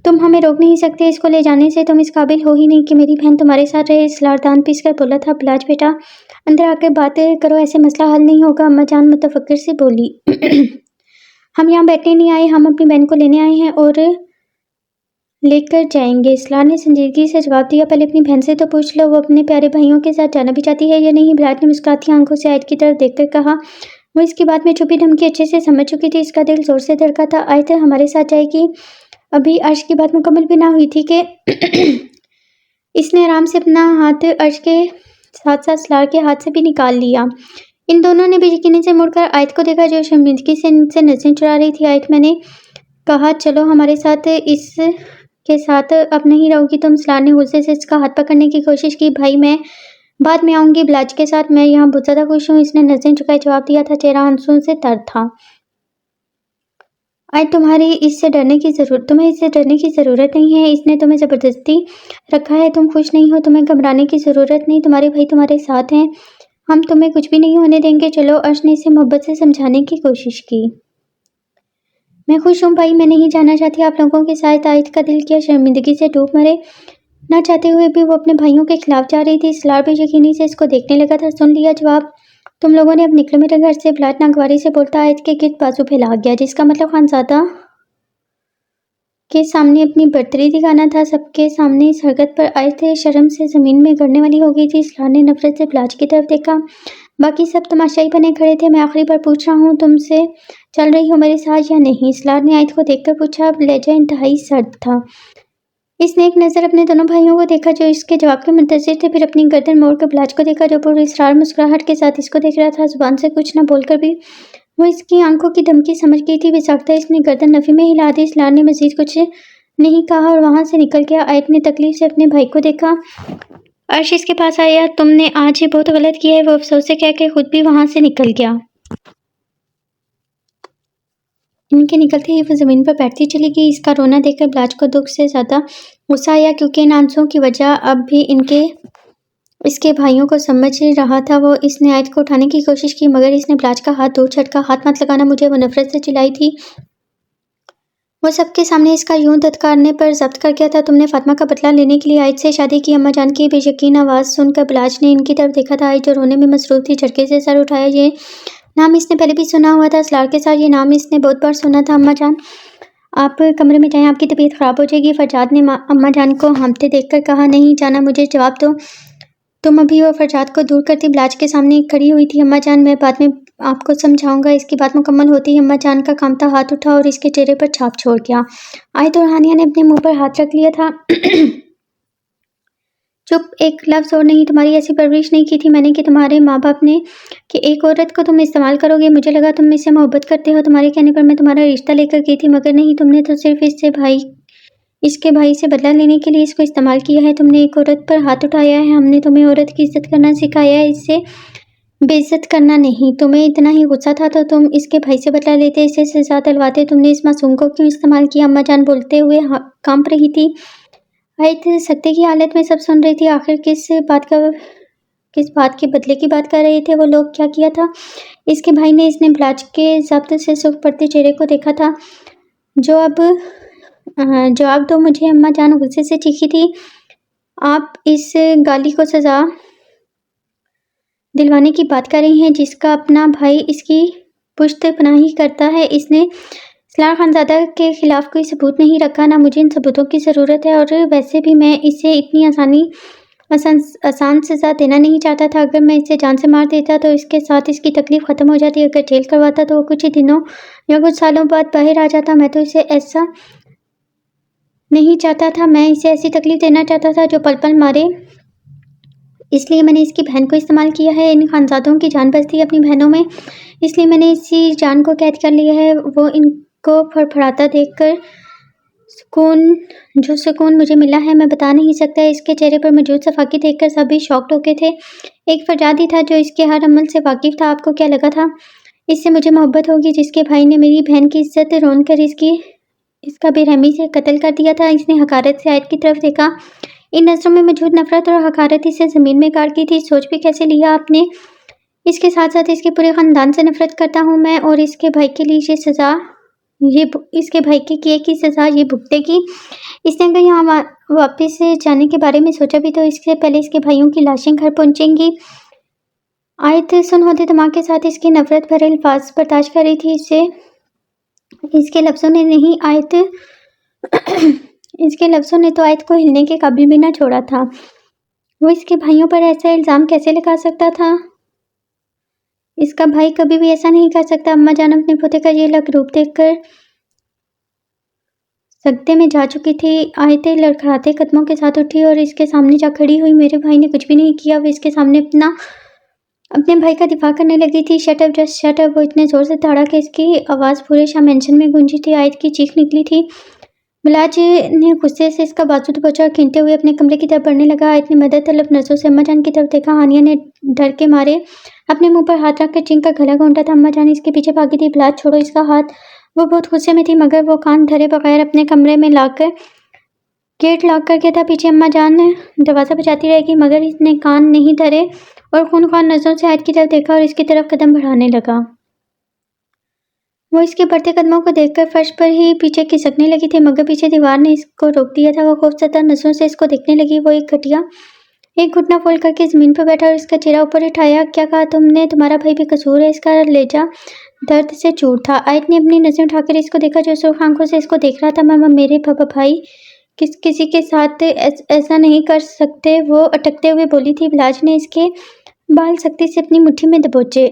तुम हमें रोक नहीं सकते इसको ले जाने से। तुम इस काबिल हो ही नहीं कि मेरी बहन तुम्हारे साथ रहे। स्लार दांत पीस कर बोला था। ब्लाज बेटा अंदर आकर बातें करो, ऐसे मसला हल नहीं होगा। अम्मा जान मुतफक्किर से बोली। हम यहाँ बैठने नहीं आए, हम अपनी बहन को लेने आए हैं और लेकर जाएंगे। स्लार ने संजीदगी से जवाब दिया। पहले अपनी बहन से तो पूछ लो, वो अपने प्यारे भाइयों के साथ जाना भी चाहती है या नहीं। ब्लाज ने मुस्कुराती आंखों से आयत की तरफ देखकर कहा। वो इसकी बात में छुपी धमकी अच्छे से समझ चुकी थी। इसका दिल जोर से धड़का था। आयत हमारे साथ जाएगी। अभी अर्श की बात मुकम्मल भी ना हुई थी कि इसने आराम से अपना हाथ अर्श के साथ साथ स्लार के हाथ से भी निकाल लिया। इन दोनों ने बेयकीनी से मुड़कर आयत को देखा, जो शर्मिंदगी से इनसे नजरें चुरा रही थी। आयत मैंने कहा चलो हमारे साथ, इसके साथ अब नहीं रहोगी तुम। स्लार ने गुस्से से इसका हाथ पकड़ने की कोशिश की। भाई मैं बाद में आऊँगी ब्लाज के साथ, मैं यहाँ बहुत ज़्यादा खुश हूँ। इसने नजरें झुकाए जवाब दिया था। चेहरा आंसुओं से तर था। आज तुम्हें इससे डरने की ज़रूरत नहीं है। इसने तुम्हें ज़बरदस्ती रखा है, तुम खुश नहीं हो, तुम्हें घबराने की ज़रूरत नहीं। तुम्हारे भाई तुम्हारे साथ हैं, हम तुम्हें कुछ भी नहीं होने देंगे। चलो। अर्श ने इसे मोहब्बत से समझाने की कोशिश की। मैं खुश हूँ भाई, मैं नहीं जाना चाहती आप लोगों के साथ। आयत का दिल किया शर्मिंदगी से डूब मरे। ना चाहते हुए भी वो अपने भाइयों के खिलाफ जा रही थी। स्लार भी यकीनी से इसको देखने लगा था। सुन लिया जवाब तुम लोगों ने, अब निकलो मेरे घर से। ब्लाज नागवारी से बोलता आयत के गिर्द बाजू फैला गया, जिसका मतलब खानजादा के सामने अपनी बर्तरी दिखाना था। सबके सामने इस हरकत पर आयत शर्म से ज़मीन में गिरने वाली हो गई थी। स्लार ने नफरत से ब्लाज की तरफ देखा। बाकी सब तमाशाई बने खड़े थे। मैं आखिरी बार पूछ रहा हूँ, तुमसे चल रही हो मेरे साथ या नहीं? स्लार ने आयत को देखकर पूछा। लहजा इंतहाई सर्द था। इसने एक नज़र अपने दोनों भाइयों को देखा जो इसके जवाब के मुंतज़िर थे, फिर अपनी गर्दन मोड़कर ब्लाज को देखा जो पूरी इसरार मुस्कुराहट के साथ इसको देख रहा था। जुबान से कुछ न बोलकर भी वो इसकी आंखों की धमकी समझ गई थी। बेसाख्ता इसने गर्दन नफ़ी में हिला दी। स्लार ने मज़ीद कुछ नहीं कहा और वहाँ से निकल गया। आयत ने तकलीफ से अपने भाई को देखा। अर्श इसके पास आया। तुमने आज ही बहुत गलत किया है, वो अफसोस से कह के खुद भी वहाँ से निकल गया। इनके निकलते ही वो ज़मीन पर बैठती चली गई। इसका रोना देखकर ब्लाज को दुख से ज़्यादा गुस्सा आया, क्योंकि इन आंसुओं की वजह अब भी इसके भाइयों को समझ रहा था। वो इसने आयत को उठाने की कोशिश की, मगर इसने ब्लाज का हाथ दूर छटका। हाथ मत लगाना मुझे, वो नफरत से चिल्लाई थी। वो सबके सामने इसका यूं धत्कारने पर जब्त कर गया था। तुमने फातिमा का बदला लेने के लिए आयत से शादी की। अम्मा जान की बेयकीन आवाज़ सुनकर ब्लाज ने इनकी तरफ देखा था। आयत जो रोने में मसरूफ थी झटके से सर उठाया। ये नाम इसने पहले भी सुना हुआ था। स्लार के साथ ये नाम इसने बहुत बार सुना था। अम्मा जान आप कमरे में जाएं, आपकी तबीयत ख़राब हो जाएगी। फरजाद ने अम्मा जान को हांफते देखकर कहा, नहीं जाना, मुझे जवाब दो तुम अभी। वो फरजाद को दूर करती बिलाज के सामने खड़ी हुई थी। अम्मा जान, मैं बाद में आपको समझाऊंगा। इसकी बात मुकम्मल होती ही अम्मा जान का कामता हाथ उठा और इसके चेहरे पर छाप छोड़ गया। आयत और हानिया ने अपने मुंह पर हाथ रख लिया था। चुप, एक लफ्ज़ और नहीं। तुम्हारी ऐसी परवरिश नहीं की थी मैंने कि तुम्हारे माँ बाप ने कि एक औरत को तुम इस्तेमाल करोगे। मुझे लगा तुम इससे मोहब्बत करते हो। तुम्हारे कहने पर मैं तुम्हारा रिश्ता लेकर गई थी, मगर नहीं, तुमने तो सिर्फ इसके भाई से बदला लेने के लिए इसको इस्तेमाल किया है। तुमने एक औरत पर हाथ उठाया है। हमने तुम्हें औरत की इज्जत करना सिखाया है, इससे बेइज्जत करना नहीं। तुम्हें इतना ही गुस्सा था तो तुम इसके भाई से बदला लेते, इसे सजा दिलवाते। तुमने इस मासूम को क्यों इस्तेमाल किया? अम्मा जान बोलते हुए कांप रही थी। आयत सख्ते की हालत में सब सुन रही थी। आखिर किस बात के बदले की बात कर रहे थे वो लोग? क्या किया था इसके भाई ने? इसने बिलाज के जब्त से सुख पड़ते चेहरे को देखा था। जो अब जवाब दो मुझे। अम्मा जान गुस्से से चीखी थी। आप इस गाली को सजा दिलवाने की बात कर रही हैं, जिसका अपना भाई इसकी पुश्त पनाही करता है। इसने सलार खानजादा के खिलाफ कोई सबूत नहीं रखा, ना मुझे इन सबूतों की ज़रूरत है। और वैसे भी मैं इसे इतनी आसान सज़ा देना नहीं चाहता था। अगर मैं इसे जान से मार देता तो इसके साथ इसकी तकलीफ़ ख़त्म हो जाती। अगर जेल करवाता तो वो कुछ ही दिनों या कुछ सालों बाद बाहर आ जाता। मैं तो इसे ऐसा नहीं चाहता था। मैं इसे ऐसी तकलीफ़ देना चाहता था जो पल पल मारे। इसलिए मैंने इसकी बहन को इस्तेमाल किया है। इन खानजादों की जान बचती है अपनी बहनों में, इसलिए मैंने इसी जान को कैद कर लिया है। वो इनको फड़फड़ाता देखकर सुकून मुझे मिला है, मैं बता नहीं सकता। इसके चेहरे पर मौजूद सफाकी देखकर सभी शॉक्ड होके थे। एक फरजाद ही था जो इसके हर अमल से वाकिफ था। आपको क्या लगा था इससे मुझे मोहब्बत होगी, जिसके भाई ने मेरी बहन की इज्जत रोन कर इसका बेरहमी से कत्ल कर दिया था? इसने हकारत से आयत की तरफ देखा। इन नज़रों में मौजूद नफरत और हकारत इसे ज़मीन में गाड़ की थी। सोच भी कैसे लिया आपने? इसके साथ साथ इसके पूरे ख़ानदान से नफरत करता हूँ मैं, और इसके भाई के लिए इसके भाई के किए की सज़ा ये भुगतेगी। इसने अगर यहाँ वापस जाने के बारे में सोचा भी तो इससे पहले इसके भाइयों की लाशें घर पहुँचेंगी। आयत सुन होते दिमाग के साथ इसकी नफरत भरे अल्फाज बर्दाश्त कर रही थी। इसके लफ्ज़ों ने तो आयत को हिलने के काबिल भी ना छोड़ा था। वो इसके भाइयों पर ऐसा इल्ज़ाम कैसे लगा सकता था? इसका भाई कभी भी ऐसा नहीं कर सकता। अम्मा जान अपने पोते का ये अलग रूप देखकर सजदे में जा चुकी थी। आयतें लड़खड़ाते कदमों के साथ उठी और इसके सामने जा खड़ी हुई। मेरे भाई ने कुछ भी नहीं किया। वो इसके सामने अपने भाई का दिफा करने लगी थी। Shut up, just shut up. वो इतने ज़ोर से दौड़ा कि इसकी आवाज़ पूरे शाह मेंशन में गूंजी थी। आयत की चीख निकली थी। बिलाज ने गुस्से से इसका बाजू दबोचा, खींचते हुए अपने कमरे की तरफ बढ़ने लगा। आयत ने मदद तलब नजरों से अम्मा जान की तरफ देखा। हानिया ने डर के मारे अपने मुंह पर हाथ रखकर चिंक का गला घोंटा था। अम्मा जान इसके पीछे भागी थी। बिलाज, छोड़ो इसका हाथ। वो बहुत गुस्से में थी, मगर वो कान धरे बगैर अपने कमरे में गेट लॉक करके था। पीछे अम्मा जान दरवाज़ा बजाती रहेगी, मगर इसने कान नहीं धरे और खूनख्वार नजरों से आयत की तरफ देखा और इसकी तरफ कदम बढ़ाने लगा। वो इसके बढ़ते कदमों को देखकर फर्श पर ही पीछे खिसकने लगी थी, मगर पीछे दीवार ने इसको रोक दिया था। वो खौफजदा नजरों से इसको देखने लगी। वो एक घुटना फोल्ड करके ज़मीन पर बैठा और इसका चेहरा ऊपर उठाया। क्या कहा तुमने? तुम्हारा भाई बेकसूर है। इसका लहजा दर्द से चूर था। आयत ने अपनी नज़रें उठाकर इसको देखा, जो सुर्ख आंखों से इसको देख रहा था। मामा, मेरे भाई किसी के साथ ऐसा नहीं कर सकते, वो अटकते हुए बोली थी। बिलाज ने इसके बाल सख्ती से अपनी मुट्ठी में दबोचे।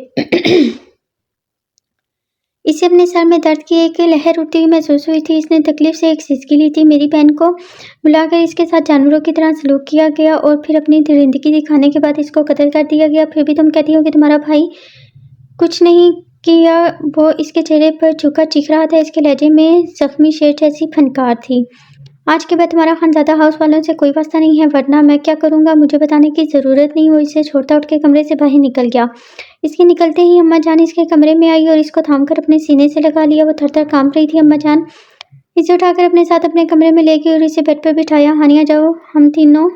इसे अपने सर में दर्द की एक लहर उठती हुई महसूस हुई थी। इसने तकलीफ से एक सिसकी ली थी। मेरी बहन को बुलाकर इसके साथ जानवरों की तरह सलूक किया गया और फिर अपनी दरिंदगी दिखाने के बाद इसको कत्ल कर दिया गया। फिर भी तुम कहती हो कि तुम्हारा भाई कुछ नहीं किया। वो इसके चेहरे पर झुका चीख रहा था। इसके लहजे में जख्मी शेर जैसी फनकार थी। आज के बाद तुम्हारा खानजादा हाउस वालों से कोई वास्ता नहीं है, वरना मैं क्या करूँगा मुझे बताने की ज़रूरत नहीं। वो इसे छोड़ता उठ के कमरे से बाहर निकल गया। इसके निकलते ही अम्मा जान इसके कमरे में आई और इसको थामकर अपने सीने से लगा लिया। वो थर-थर कांप रही थी। अम्मा जान इसे उठाकर अपने साथ अपने कमरे में ले गई और इसे बेड पर बिठाया। हानिया जाओ, हम तीनों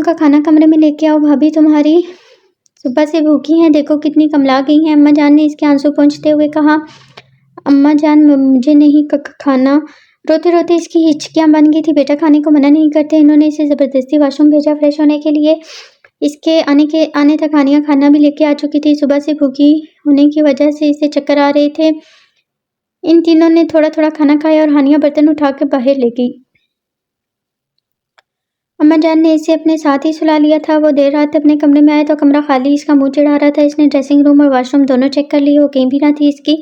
का खाना कमरे में लेके आओ। भाभी तुम्हारी सुबह से भूखी हैं, देखो कितनी कमला गई हैं। अम्मा जान ने इसके आंसू पोंछते हुए कहा। अम्मा जान, मुझे नहीं खाना। रोते रोते इसकी हिचकियाँ बन गई थी। बेटा खाने को मना नहीं करते। इन्होंने इसे ज़बरदस्ती वॉशरूम भेजा फ्रेश होने के लिए। इसके आने तक हानिया खाना भी लेके आ चुकी थी। सुबह से भूखी होने की वजह से इसे चक्कर आ रहे थे। इन तीनों ने थोड़ा थोड़ा खाना खाया और हानिया बर्तन उठाकर बाहर ले गई। अम्मा जान ने इसे अपने साथ ही सुला लिया था। वो देर रात अपने कमरे में आया तो कमरा खाली, इसका मुंह चिढ़ा रहा था। इसने ड्रेसिंग रूम और वॉशरूम दोनों चेक कर लिए, वो कहीं भी ना थी। इसकी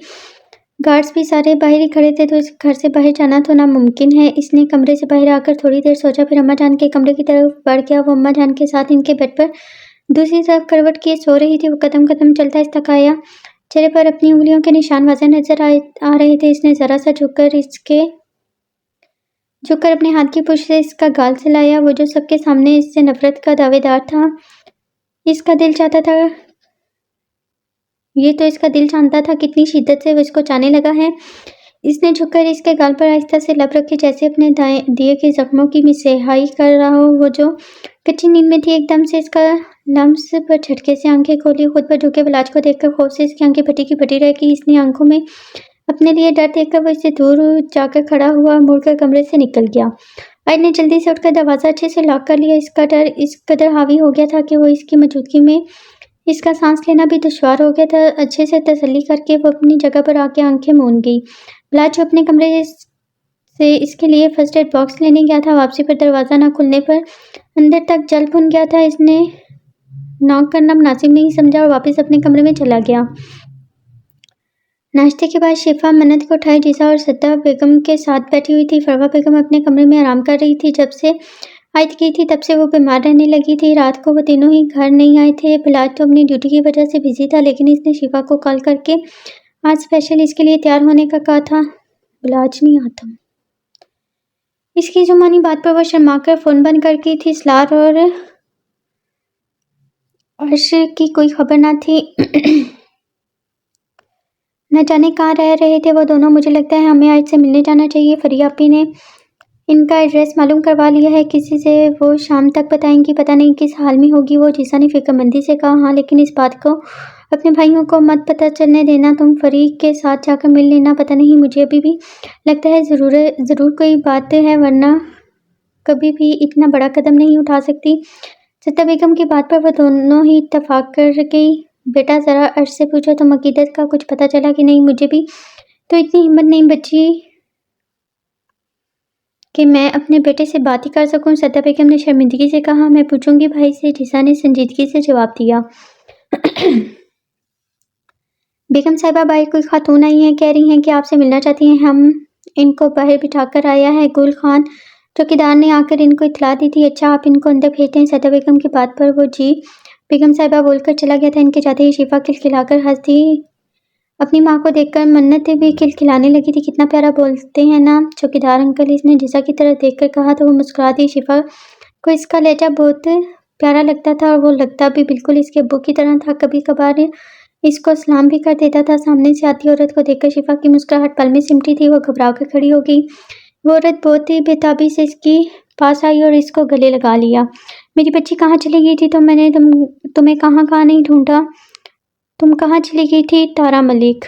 गार्ड्स भी सारे बाहर ही खड़े थे, तो इस घर से बाहर जाना तो नामुमकिन है। इसने कमरे से बाहर आकर थोड़ी देर सोचा, फिर अम्मा जान के कमरे की तरफ बढ़ गया। वो अम्मा जान के साथ इनके बेड पर दूसरी तरफ करवट किए सो रही थी। वो कदम कदम चलता इस तक आया, चेहरे पर अपनी उंगलियों के निशान वाज़ेह नजर आ रहे थे। इसने जरा सा झुककर अपने हाथ की पुश से इसका गाल सहलाया। वो जो सबके सामने इससे नफरत का दावेदार था, इसका दिल चाहता था, ये तो इसका दिल जानता था कितनी शिद्दत से वो इसको चाहने लगा है। इसने झुककर इसके गाल पर आहिस्ता से लब रखी, जैसे अपने दिए के जख्मों की मिसहाई कर रहा हो। वो जो कच्ची नींद में थी, एकदम से इसका लम्स पर झटके से आंखें खोली। खुद पर झुके विलाज को देखकर खौफ से इसकी आंखें फटी की फटी रह गई। इसने आंखों में अपने लिए डर देखकर वो इससे दूर जाकर खड़ा हुआ और मुड़कर कमरे से निकल गया। आज ने जल्दी से उठकर दरवाज़ा अच्छे से लॉक कर लिया। इसका डर इस कदर हावी हो गया था कि वो इसकी मौजूदगी में इसका सांस लेना भी दुश्वार हो गया था। अच्छे से तसल्ली करके वो अपनी जगह पर आके आंखें मूंद गई। विलाज अपने कमरे से इसके लिए फर्स्ट एड बॉक्स लेने गया था। वापसी पर दरवाज़ा न खुलने पर अंदर तक जल भुन गया था। इसने नॉक करना मुनासिब नहीं समझा और वापस अपने कमरे में चला गया। नाश्ते के बाद शिफा मन्नत को उठाए जीजा और सद्दा बेगम के साथ बैठी हुई थी। फरवा बेगम अपने कमरे में आराम कर रही थी। जब से आयत की थी तब से वो बीमार रहने लगी थी। रात को वो तीनों ही घर नहीं आए थे। बिलाज तो अपनी ड्यूटी की वजह से बिजी था, लेकिन इसने शिफा को कॉल करके आज स्पेशल इसके लिए तैयार होने का कहा था। बिलाज नहीं आता। इसकी जुबानी बात पर वो शर्मा कर फ़ोन बंद कर गई थी। सलार और अर्श की कोई खबर ना थी। न जाने कहाँ रह रहे थे वो दोनों। मुझे लगता है हमें आज से मिलने जाना चाहिए। फरिया आपी ने इनका एड्रेस मालूम करवा लिया है किसी से। वो शाम तक बताएंगी। पता नहीं किस हाल में होगी वो। जीसा ने फिक्रमंदी से कहा। हाँ, लेकिन इस बात को अपने भाइयों को मत पता चलने देना। तुम फरीक के साथ जाकर मिल लेना। पता नहीं, मुझे अभी भी लगता है ज़रूर कोई बात है, वरना कभी भी इतना बड़ा कदम नहीं उठा सकती। सत्ता बेगम की बात पर वो दोनों ही इत्तफाक कर गई। बेटा ज़रा अर्श से पूछो तो अकीदत का कुछ पता चला कि नहीं। मुझे भी तो इतनी हिम्मत नहीं बची कि मैं अपने बेटे से बात ही कर सकूं। सत्ता बेगम ने शर्मिंदगी से कहा। मैं पूछूंगी भाई से। जीसा ने संजीदगी से जवाब दिया। बेगम साहिबा, भाई कोई खातून आई हैं, कह रही हैं कि आपसे मिलना चाहती हैं। हम इनको बाहर बिठाकर आया है। गुल खान चौकीदार ने आकर इनको इतला दी थी। अच्छा, आप इनको अंदर भेजते हैं। सत्ता बेगम की बात पर वो जी बेगम साहिबा बोलकर चला गया था। इनके जाते ही शिफा खिलखिलाकर हंसती अपनी माँ को देखकर मन्नत भी खिलखिलाने लगी थी। कितना प्यारा बोलते हैं ना चौकीदार अंकल, इसने जीसा की तरफ देखकर कहा तो वो मुस्कुरा दी। शिफा को इसका लहजा बहुत प्यारा लगता था और वो लगता भी बिल्कुल इसके अब्बू की तरह था। कभी कभार इसको सलाम भी कर देता था। सामने से आती औरत को देखकर शिफा की मुस्कुराहट पल में सिमटी थी। वो घबरा कर खड़ी हो गई। वो औरत बहुत ही बेताबी से इसकी पास आई और इसको गले लगा लिया। मेरी बच्ची कहाँ चली गई थी? तो मैंने तुम्हें कहाँ नहीं ढूंढा। तुम कहाँ चली गई थी? तारा मलिक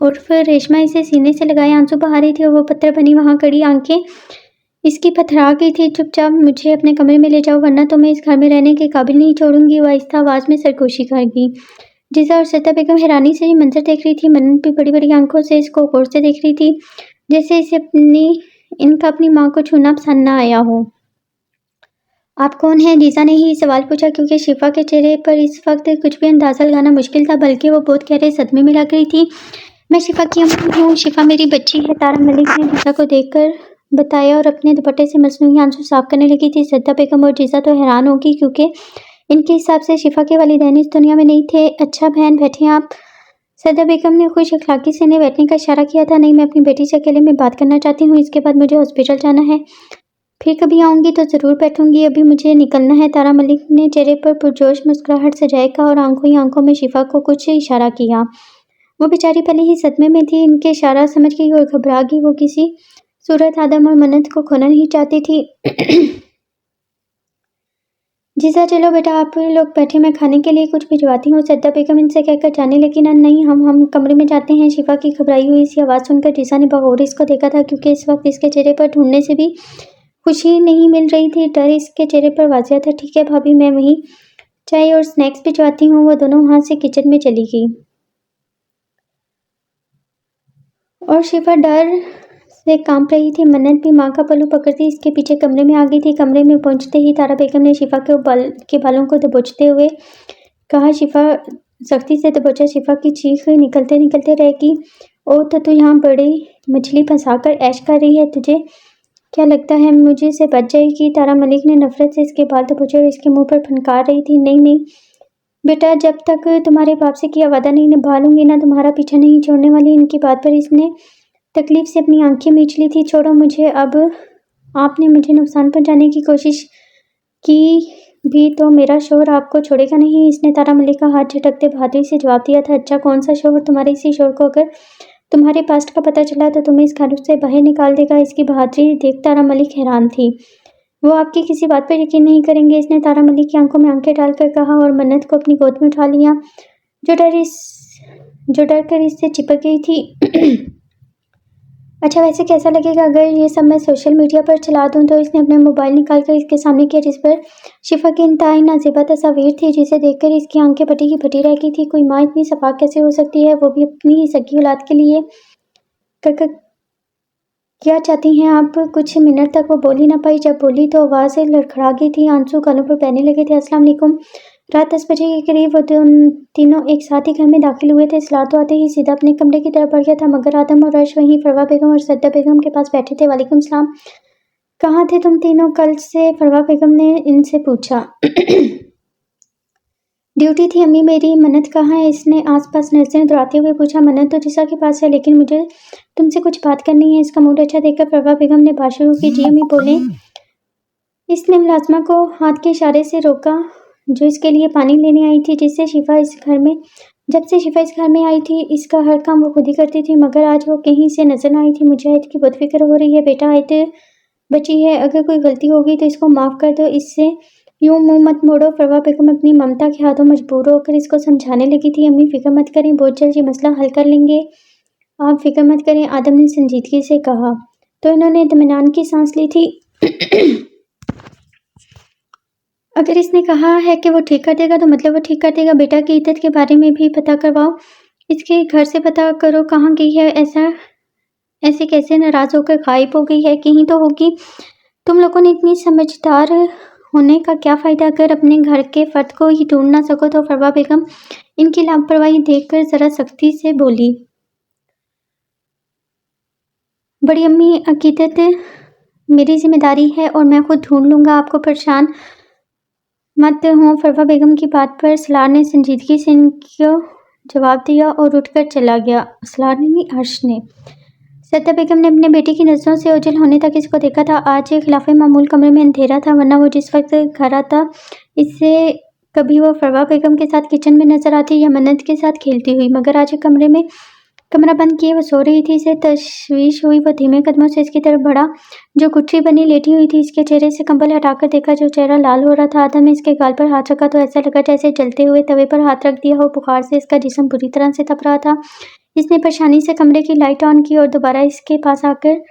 उर्फ रेशमा इसे सीने से लगाए आंसू बहा रही थी और वो पत्थर बनी वहाँ खड़ी आंखें इसकी पथरा गई थी। चुपचाप मुझे अपने कमरे में ले जाओ, वरना तो मैं इस घर में रहने के काबिल नहीं छोड़ूंगी। वो आहिस्ता आवाज़ में सरगोशी कर गई। जीजा और सत्ता बेगम हैरानी से ये मंजर देख रही थी। मन्नत भी बड़ी बड़ी आंखों से इसको गौर से देख रही थी, जैसे इसे इनका अपनी माँ को छूना पसंद न आया हो। आप कौन हैं? जीजा ने ही सवाल पूछा, क्योंकि शिफा के चेहरे पर इस वक्त कुछ भी अंदाज़ा लगाना मुश्किल था, बल्कि वो बहुत गहरे सदमे में लग रही थी। मैं शिफा की अम्मी हूँ। शिफा मेरी बच्ची है। तारा मलिक ने जीजा को देखकर बताया और अपने दुपट्टे से मसनूई आंसू साफ करने लगी थी। सद्दा बेगम और जीजा तो हैरान होगी, क्योंकि इनके हिसाब से शिफा के वालिदैन इस दुनिया में नहीं थे। अच्छा बहन, बैठे आप। सद्दा बेगम ने खुश अखलाकी से इन्हें बैठने का इशारा किया था। नहीं, मैं अपनी बेटी से अकेले में बात करना चाहती हूँ। इसके बाद मुझे हॉस्पिटल जाना है। फिर कभी आऊँगी तो ज़रूर बैठूंगी, अभी मुझे निकलना है। तारा मलिक ने चेहरे पर पुरजोश मुस्कुराहट सजाए कहा और आंखों ही आंखों में शिफा को कुछ इशारा किया। वो बेचारी पहले ही सदमे में थी। इनके इशारा समझ गई और घबरा गई। वो किसी सूरत आदम और मन्नत को खोना नहीं चाहती थी। जीजा चलो बेटा, आप लोग बैठे, मैं खाने के लिए कुछ भिजवाती हूँ। सद्दा बेगम इनसे कहकर जाने लगी। ना नहीं, हम कमरे में जाते हैं। शिफा की घबराई हुई सी आवाज़ सुनकर जीजा ने बगौर इसको देखा था, क्योंकि इस वक्त इसके चेहरे पर ढूंढने से भी खुशी नहीं मिल रही थी। डर इसके चेहरे पर वाज़िया था। ठीक है भाभी, मैं वहीं चाय और स्नैक्स भिजवाती हूँ। वो दोनों वहाँ से किचन में चली गई। और शिफा डर से कांप रही थी। मन्नत भी माँ का पल्लू पकड़ती इसके पीछे कमरे में आ गई थी। कमरे में पहुंचते ही तारा बेगम ने शिफा के बालों को दबोचते हुए कहा। शिफा सख्ती से दबोचा। शिफा की चीख निकलते निकलते रह गई। ओ तो तू यहाँ बड़ी मछली फंसाकर ऐश कर रही है। तुझे क्या लगता है मुझे से बच जाएगी? तारा मलिक ने नफरत से इसके बाल दबोचे और इसके मुंह पर फनकार रही थी। नहीं नहीं बेटा, जब तक तुम्हारे बाप से किया वादा नहीं निभा लूंगी ना तुम्हारा पीछा नहीं छोड़ने वाली। इनकी बात पर इसने तकलीफ से अपनी आंखें मींच ली थी। छोड़ो मुझे अब। आपने मुझे नुकसान पहुंचाने की कोशिश की भी तो मेरा शोहर आपको छोड़ेगा नहीं। इसने तारा मलिक का हाथ झटकते बहादुरी से जवाब दिया था। अच्छा, कौन सा शोहर? तुम्हारे इसी शोहर को अगर तुम्हारे पास्ट का पता चला तो तुम्हें इस घर से बाहर निकाल देगा। इसकी बहादुरी देख तारा मलिक हैरान थी। वो आपकी किसी बात पर यकीन नहीं करेंगे। इसने तारा मलिक की आंखों में आंखें डालकर कहा और मन्नत को अपनी गोद में उठा लिया जो डर कर इससे चिपक गई थी। अच्छा, वैसे कैसा लगेगा अगर ये सब मैं सोशल मीडिया पर चला दूं? तो इसने अपना मोबाइल निकालकर इसके सामने किया जिस पर शिफा की इंतहाई नाज़ेबा तस्वीर थी जिसे देखकर इसकी आंखें फटी की फटी रह गई थी। कोई माँ इतनी सफाक कैसे हो सकती है, वो भी अपनी ही सगी औलाद के लिए? क्या चाहती हैं आप? कुछ मिनट तक वो बोली ना पाई। जब बोली तो आवाज़ लड़खड़ा गई थी। आंसू गालों पर बहने लगे थे। अस्सलाम वालेकुम। रात 10 बजे के करीब वो तीनों एक साथ ही घर में दाखिल हुए थे। सलाह तो आते ही सीधा अपने कमरे की तरफ बढ़ गया था मगर आदम और अर्श वहीं फरवा बेगम और सद्दा बेगम के पास बैठे थे। वालेकुम सलाम। कहाँ थे तुम तीनों कल से? फरवा बेगम ने इनसे पूछा। ड्यूटी थी अम्मी मेरी। मन्नत कहाँ है? इसने आसपास नजरें दौड़ाते हुए पूछा। मन्नत तो जिसा के पास है, लेकिन मुझे तुमसे कुछ बात करनी है। इसका मूड अच्छा देखकर फरवा बेगम ने बात शुरू की। जी अम्मी बोले। इसने मुलाजमा को हाथ के इशारे से रोका जो इसके लिए पानी लेने आई थी। जब से शिफा इस घर में आई थी इसका हर काम वो खुद ही करती थी मगर आज वो कहीं से नजर न आई थी। मुझे आयत की बहुत फिक्र हो रही है। बेटा, आयत बची है, अगर कोई गलती होगी तो इसको माफ़ कर दो। इससे यूं मुंह मत मोड़ो। फरवा बेगम अपनी ममता के हाथों मजबूर होकर इसको समझाने लगी थी। अम्मी फिक्र मत करें, बहुत जल्द ये मसला हल कर लेंगे, आप फिक्र मत करें, आदम ने संजीदगी से कहा। तो इन्होंने इत्मीनान की सांस ली थी। अगर इसने कहा है कि वो ठीक कर देगा तो मतलब वो ठीक कर देगा। बेटा की इद्दत के बारे में भी पता करवाओ, इसके घर से पता करो कहाँ गई है। ऐसे कैसे नाराज होकर गायब हो गई है? कहीं तो होगी। तुम लोगों ने इतनी समझदार होने का क्या फ़ायदा? अगर अपने घर के फर्द को ही ढूंढ ना सको तो? फरवा बेगम इनकी लापरवाही देखकर ज़रा सख्ती से बोली। बड़ी अम्मी, अकीदत मेरी जिम्मेदारी है और मैं खुद ढूंढ लूँगा, आपको परेशान मत हो। फरवा बेगम की बात पर सलार ने संजीदगी से इनको जवाब दिया और उठकर चला गया। सलार ने नहीं, अर्श ने। सद्दा बेगम ने अपने बेटी की नज़रों से ओझल होने तक इसको देखा था। आज खिलाफ मामूल कमरे में अंधेरा था, वरना वो जिस वक्त घर आता इससे कभी वो फरवा बेगम के साथ किचन में नजर आती या मन्नत के साथ खेलती हुई, मगर आज कमरे में कमरा बंद किए वो सो रही थी। इसे तशवीश हुई। वो धीमे कदमों से इसकी तरफ बढ़ा जो गुठरी बनी लेटी हुई थी। इसके चेहरे से कंबल हटाकर देखा जो चेहरा लाल हो रहा था। आदम ने इसके गाल पर हाथ रखा तो ऐसा लगा जैसे जलते हुए तवे पर हाथ रख दिया हो। बुखार से इसका जिस्म बुरी तरह से तप रहा था। इसने परेशानी से कमरे की लाइट ऑन की और दोबारा इसके पास आकर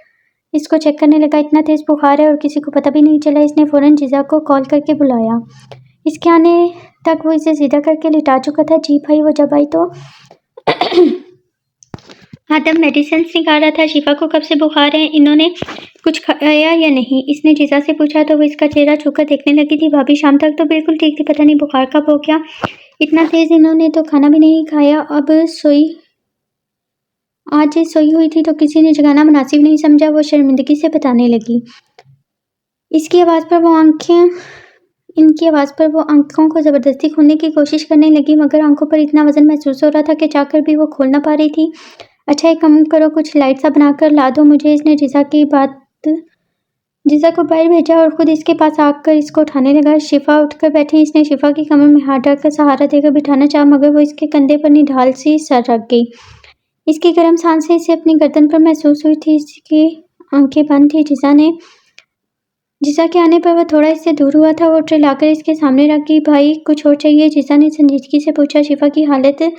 इसको चेक करने लगा। इतना तेज बुखार है और किसी को पता भी नहीं चला। इसने फौरन जीजा को कॉल करके बुलाया। इसके आने तक वो इसे सीधा करके लिटा चुका था। जी भाई, वो जब आई तो आदम मेडिसिन निकाल रहा था। शिफा को कब से बुखार है, इन्होंने कुछ खाया या नहीं? इसने जीजा से पूछा तो वो इसका चेहरा छूकर देखने लगी थी। भाभी शाम तक तो बिल्कुल ठीक थी, पता नहीं बुखार कब हो गया इतना तेज। इन्होंने तो खाना भी नहीं खाया। अब आज सोई हुई थी तो किसी ने जगाना मुनासिब नहीं समझा। वो शर्मिंदगी से बताने लगी। इनकी आवाज़ पर वो आंखों को ज़बरदस्ती खोलने की कोशिश करने लगी मगर आंखों पर इतना वजन महसूस हो रहा था कि चाहकर भी वो खोल ना पा रही थी। अच्छा, एक काम करो, कुछ लाइट सा बनाकर ला दो मुझे। इसने जीजा को बाहर भेजा और खुद इसके पास आकर इसको उठाने लगा। शिफा उठकर बैठी। इसने शिफा की कमर में हाथ डालकर सहारा देकर बिठाना चाहा मगर वो इसके कंधे पर निढाल सी सर रख गई। इसकी गर्म सांसें इसे अपनी गर्दन पर महसूस हुई थी। इसकी आंखें बंद थी। जीजा के आने पर वह थोड़ा इससे दूर हुआ था। वो ट्रे लाकर इसके सामने रख गई। भाई, कुछ और चाहिए? जीजा ने संजीदगी से पूछा। शिफा की हालत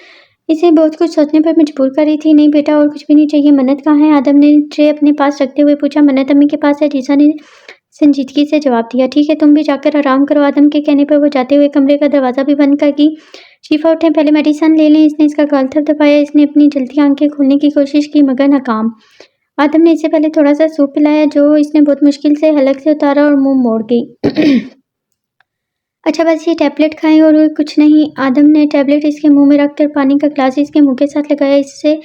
इसे बहुत कुछ सोचने पर मजबूर कर रही थी। नहीं बेटा, और कुछ भी नहीं चाहिए। मन्नत कहाँ है? आदम ने ट्रे अपने पास रखते हुए पूछा। मन्नत अम्मी के पास है। जीजा ने संजीदगी से जवाब दिया। ठीक है, तुम भी जाकर आराम करो। आदम के कहने पर वो जाते हुए कमरे का दरवाज़ा भी बंद कर गई। शिफा उठे, पहले मेडिसिन ले लें। इसने इसका गाल थपथपाया। इसने अपनी जलती आंखें खोलने की कोशिश की मगर नाकाम। आदम ने इसे पहले थोड़ा सा सूप पिलाया जो इसने बहुत मुश्किल से हलक से उतारा और मुंह मोड़ गई। अच्छा बस ये टैबलेट खाएं और कुछ नहीं। आदम ने टैबलेट इसके मुंह में रखकर पानी का ग्लास इसके मुंह के साथ लगाया। इससे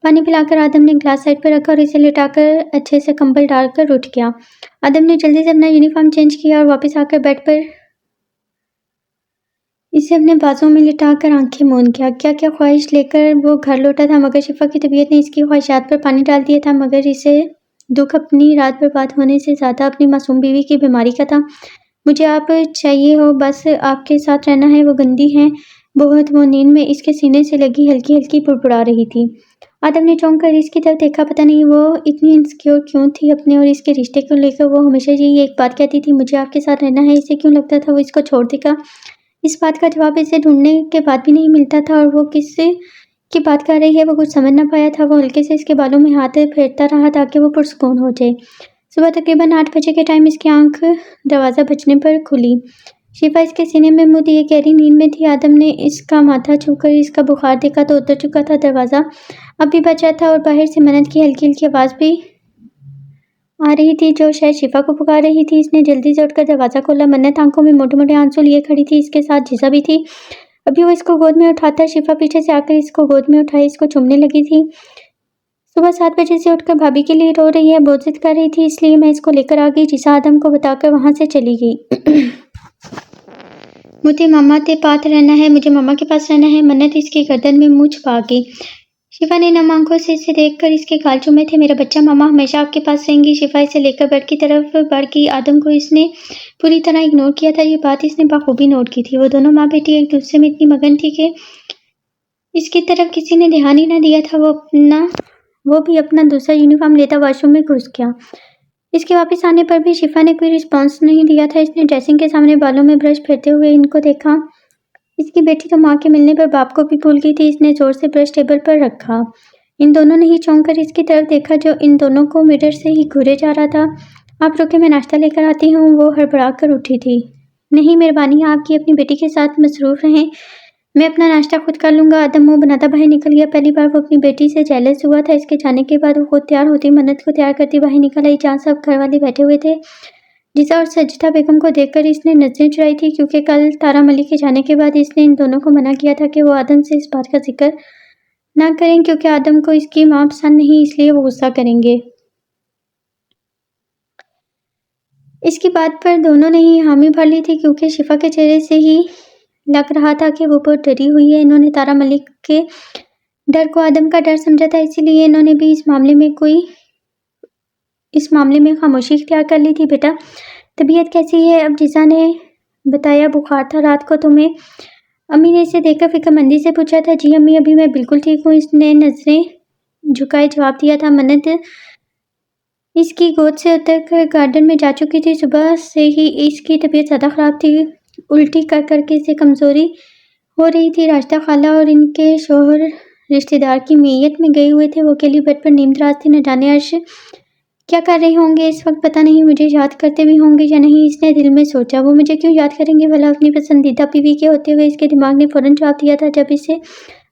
पानी पिलाकर आदम ने ग्लास साइड पर रखा और इसे लिटाकर अच्छे से कंबल डालकर उठ गया। आदम ने जल्दी से अपना यूनिफॉर्म चेंज किया और वापस आकर बेड पर इसे अपने बाजों में लिटाकर आंखें मूंद गया। क्या क्या ख्वाहिश लेकर वो घर लौटा था, मगर शिफा की तबीयत ने इसकी ख्वाहिशात पर पानी डाल दिया था। मगर इसे दुख अपनी रात बर्बाद होने से ज़्यादा अपनी मासूम बीवी की बीमारी का था। मुझे आप चाहिए हो, बस आपके साथ रहना है। वो गंदी है बहुत। वो नींद में इसके सीने से लगी हल्की हल्की बुड़बुड़ा रही थी। आदम ने चौंक कर इसकी तरफ देखा। पता नहीं वो इतनी इनसिक्योर क्यों थी अपने और इसके रिश्ते को लेकर। वो हमेशा यही एक बात कहती थी, मुझे आपके साथ रहना है। इसे क्यों लगता था वो इसको छोड़ देगा? इस बात का जवाब इसे ढूंढने के बाद भी नहीं मिलता था। और वो किस की बात कर रही है वो कुछ समझ ना पाया था। वो हल्के से इसके बालों में हाथ फेरता रहा ताकि वो पुरसुकून हो जाए। सुबह तकरीबन 8 बजे के टाइम इसकी आंख दरवाज़ा बजने पर खुली। शिफा इसके सीने में मुँह दिए गहरी नींद में थी। आदम ने इसका माथा छूकर इसका बुखार देखा तो उतर चुका था। दरवाज़ा अब भी बचा था और बाहर से मन्नत की हल्की हल्की आवाज़ भी आ रही थी जो शायद शिफा को पुकार रही थी। इसने जल्दी से उठकर दरवाज़ा खोला। मन्नत आंखों में मोटे मोटे आंसू लिए खड़ी थी। इसके साथ जीजा भी थी। अभी वो इसको गोद में उठाता। शिफा पीछे से आकर इसको गोद में उठाई इसको चूमने लगी थी। सुबह 7 बजे से उठकर भाभी के लिए रो रही है, बहुत जिद कर रही थी, इसलिए मैं इसको लेकर आ गई। जीजा आदम को बताकर वहाँ से चली गई। मुझे मामा के पास रहना है, मुझे मामा के पास रहना है। मन्नत इसकी गर्दन में मुँह छुपा गई। शिफा ने नम आंखों से इसे देखकर इसके गाल चूमे थे। मेरा बच्चा, मामा हमेशा आपके पास रहेंगी। शिफा इसे लेकर बेड की तरफ बढ़ गई। आदम को इसने पूरी तरह इग्नोर किया था। ये बात इसने बखूबी नोट की थी। वो दोनों माँ बेटी एक दूसरे में इतनी मगन थी कि इसकी तरफ किसी ने ध्यान ही ना दिया था। वो भी अपना दूसरा यूनिफॉर्म लेता वॉशरूम में घुस गया। इसके वापस आने पर भी शिफा ने कोई रिस्पॉन्स नहीं दिया था। इसने ड्रेसिंग के सामने बालों में ब्रश फेरते हुए इनको देखा। इसकी बेटी तो माँ के मिलने पर बाप को भी भूल गई थी। इसने जोर से ब्रश टेबल पर रखा। इन दोनों ने ही चौंक कर इसकी तरफ देखा जो इन दोनों को मिरर से ही घूरे जा रहा था। आप रुके, मैं नाश्ता लेकर आती हूँ। वो हड़बड़ा कर उठी थी। नहीं मेहरबानी, आपकी अपनी बेटी के साथ मसरूफ़ रहें, मैं अपना नाश्ता खुद कर लूँगा। आदम मुँह बनाता बाहर निकल गया। पहली बार वो अपनी बेटी से जेलस हुआ था। इसके जाने के बाद वो खुद तैयार होती मन्नत को तैयार करती बाहर निकल आई जहाँ सब घर वाले बैठे हुए थे। जीजा और सजिदा बेगम को देखकर इसने नजरें चुराई थी क्योंकि कल तारा मलिक के जाने के बाद इसने इन दोनों को मना किया था कि वो आदम से इस बात का जिक्र ना करें क्योंकि आदम को इसकी माँ पसंद नहीं, इसलिए वो गुस्सा करेंगे। इसकी बात पर दोनों ने ही हामी भर ली थी क्योंकि शिफा के चेहरे से ही लग रहा था कि वो बहुत डरी हुई है। इन्होंने तारा मलिक के डर को आदम का डर समझा था, इसीलिए इन्होंने भी इस मामले में खामोशी इख्तियार कर ली थी। बेटा तबीयत कैसी है? अब जीजा ने बताया बुखार था रात को तुम्हें। अम्मी ने इसे देखकर फिक्रमंदी से पूछा था। जी अम्मी, अभी मैं बिल्कुल ठीक हूँ, इसने नजरें झुकाए जवाब दिया था। मन्नत इसकी गोद से उतरकर गार्डन में जा चुकी थी। सुबह से ही इसकी तबीयत ज़्यादा ख़राब थी। उल्टी कर करके इसे कमज़ोरी हो रही थी। राशिदा खाला और इनके शोहर रिश्तेदार की मैयत में गए हुए थे। वो अकेली बेड पर नीमदराज थी। न जाने अर्श क्या कर रहे होंगे इस वक्त, पता नहीं मुझे याद करते भी होंगे या नहीं, इसने दिल में सोचा। वो मुझे क्यों याद करेंगे भला? अपनी पसंदीदा बीवी के होते हुए इसके दिमाग ने फ़ौरन जवाब दिया था। जब इसे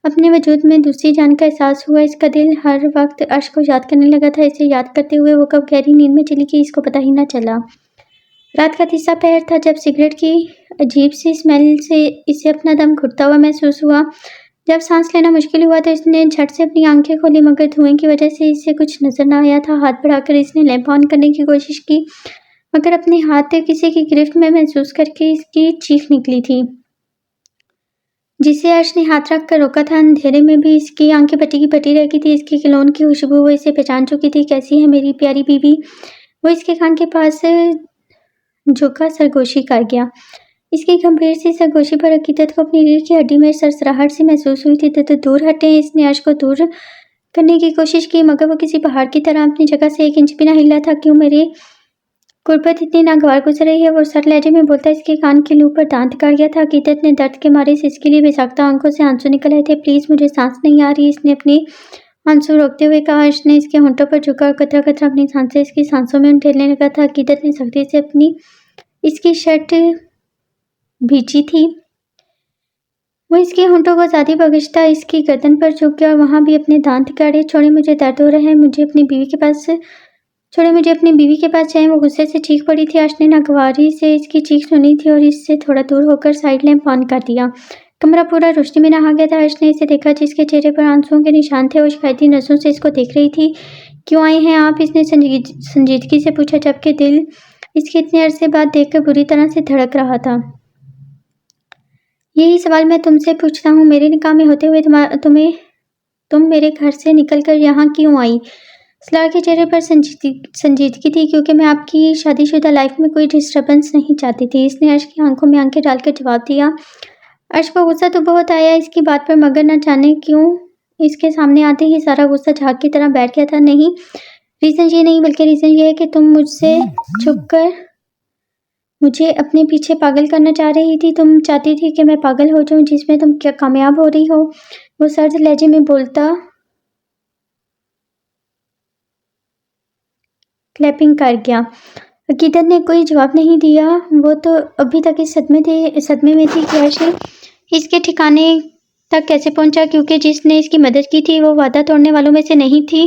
अपने वजूद में दूसरी जान का एहसास हुआ, इसका दिल हर वक्त अर्श को याद करने लगा था। इसे याद करते हुए वो कब गहरी नींद में चली गई इसको पता ही ना चला। रात का तीसरा पहर था जब सिगरेट की अजीब सी स्मेल से इसे अपना दम घुटता हुआ महसूस हुआ। जब सांस लेना मुश्किल हुआ तो इसने झट से अपनी आंखें खोली, मगर धुएं की वजह से इसे कुछ नजर ना आया था। हाथ बढ़ाकर इसने लैंप ऑन करने की कोशिश की, मगर अपने हाथ किसी की गिरफ्त में महसूस करके इसकी चीख निकली थी, जिसे अर्श ने हाथ रख कर रोका था। अंधेरे में भी इसकी आंखें पटी की पटी रह गई थी। इसकी किलोन की खुशबू वो इसे पहचान चुकी थी। कैसी है मेरी प्यारी बीवी? वो इसके कान के पास झुका सरगोशी कर गया। इसकी गंभीर सी सरगोशी पर अकीदत को अपनी रीढ़ की हड्डी में सरसराहट से महसूस हुई थी। तो दूर हटे। इसने अर्श को दूर करने की कोशिश की, मगर वो किसी पहाड़ की तरह अपनी जगह से एक इंच भी ना हिला था। क्यों मेरी गुर्बत इतनी नागवार गुजर रही है? वो सर लहजे में बोलता इसके कान के लूप पर दांत काट गया था। अकीदत ने दर्द के मारे से इसके लिए बेसाख्ता आंखों से आंसू निकल आए थे। प्लीज़ मुझे सांस नहीं आ रही। इसने अपनी आंसू रोकते हुए कहा। अर्श ने इसके होंठों पर झुका और कतरा कतरा अपनी सांसें इसकी सांसों में ढेरने लगा था। अकीदत ने सख्ती से अपनी इसकी शर्ट भींची थी। वो इसके होंठों को ज़्यादा बगशता इसकी गर्दन पर झुक गया और वहाँ भी अपने दांत गाड़े। छोड़े, मुझे दर्द हो रहा है, मुझे अपनी बीवी के पास जाएं। वो गुस्से से चीख पड़ी थी। अर्श ने नागवारी से इसकी चीख सुनी थी और इससे थोड़ा दूर होकर साइड लैंप ऑन कर दिया। कमरा पूरा रोशनी में नहा गया था। अर्श ने इसे देखा, जिसके चेहरे पर आंसुओं के निशान थे। वो शिकायती नज़रों से इसको देख रही थी। क्यों आए हैं आप? इसने संजीदगी से पूछा, जबकि दिल इसके इतने अरसे बाद देखकर बुरी तरह से धड़क रहा था। यही सवाल मैं तुमसे पूछता हूँ, मेरे निकाह में होते हुए तुम मेरे घर से निकलकर यहाँ क्यों आई? सलार के चेहरे पर संजीदगी थी, क्योंकि मैं आपकी शादीशुदा लाइफ में कोई डिस्टर्बेंस नहीं चाहती थी। इसने अर्श की आंखों में आंखें डालकर जवाब दिया। अर्श को गुस्सा तो बहुत आया इसकी बात पर, मगर न जाने क्यों इसके सामने आते ही सारा गुस्सा झाग की तरह बैठ गया था। नहीं, रीज़न ये नहीं, बल्कि रीज़न ये है कि तुम मुझसे छुपकर मुझे अपने पीछे पागल करना चाह रही थी। तुम चाहती थी कि मैं पागल हो जाऊं, जिसमें तुम क्या कामयाब हो रही हो। वो सर्द लहजे में बोलता क्लैपिंग कर गया। अकीदत ने कोई जवाब नहीं दिया। वो तो अभी तक इस सदमे में थी कि अर्श इसके ठिकाने तक कैसे पहुंचा, क्योंकि जिसने इसकी मदद की थी वो वादा तोड़ने वालों में से नहीं थी।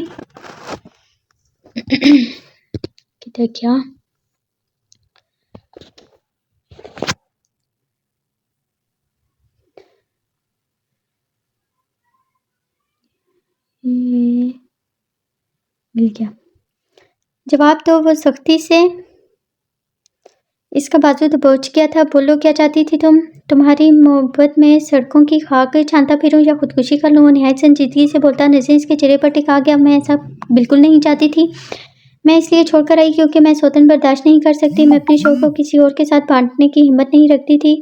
किधर क्या मिल गया जवाब। तो वो सख्ती से इसका बाजू दबोच गया था। बोलो, क्या चाहती थी तुम? तुम्हारी मोहब्बत में सड़कों की खाक छानता फिरूं या खुदकुशी कर लूं? वो निहायत संजीदगी से बोलता। नज़रें इसके चेहरे पर टिका गया। मैं ऐसा बिल्कुल नहीं चाहती थी। मैं इसलिए छोड़कर आई क्योंकि मैं सौतन बर्दाश्त नहीं कर सकती। मैं अपने शौक को किसी और के साथ बांटने की हिम्मत नहीं रखती थी।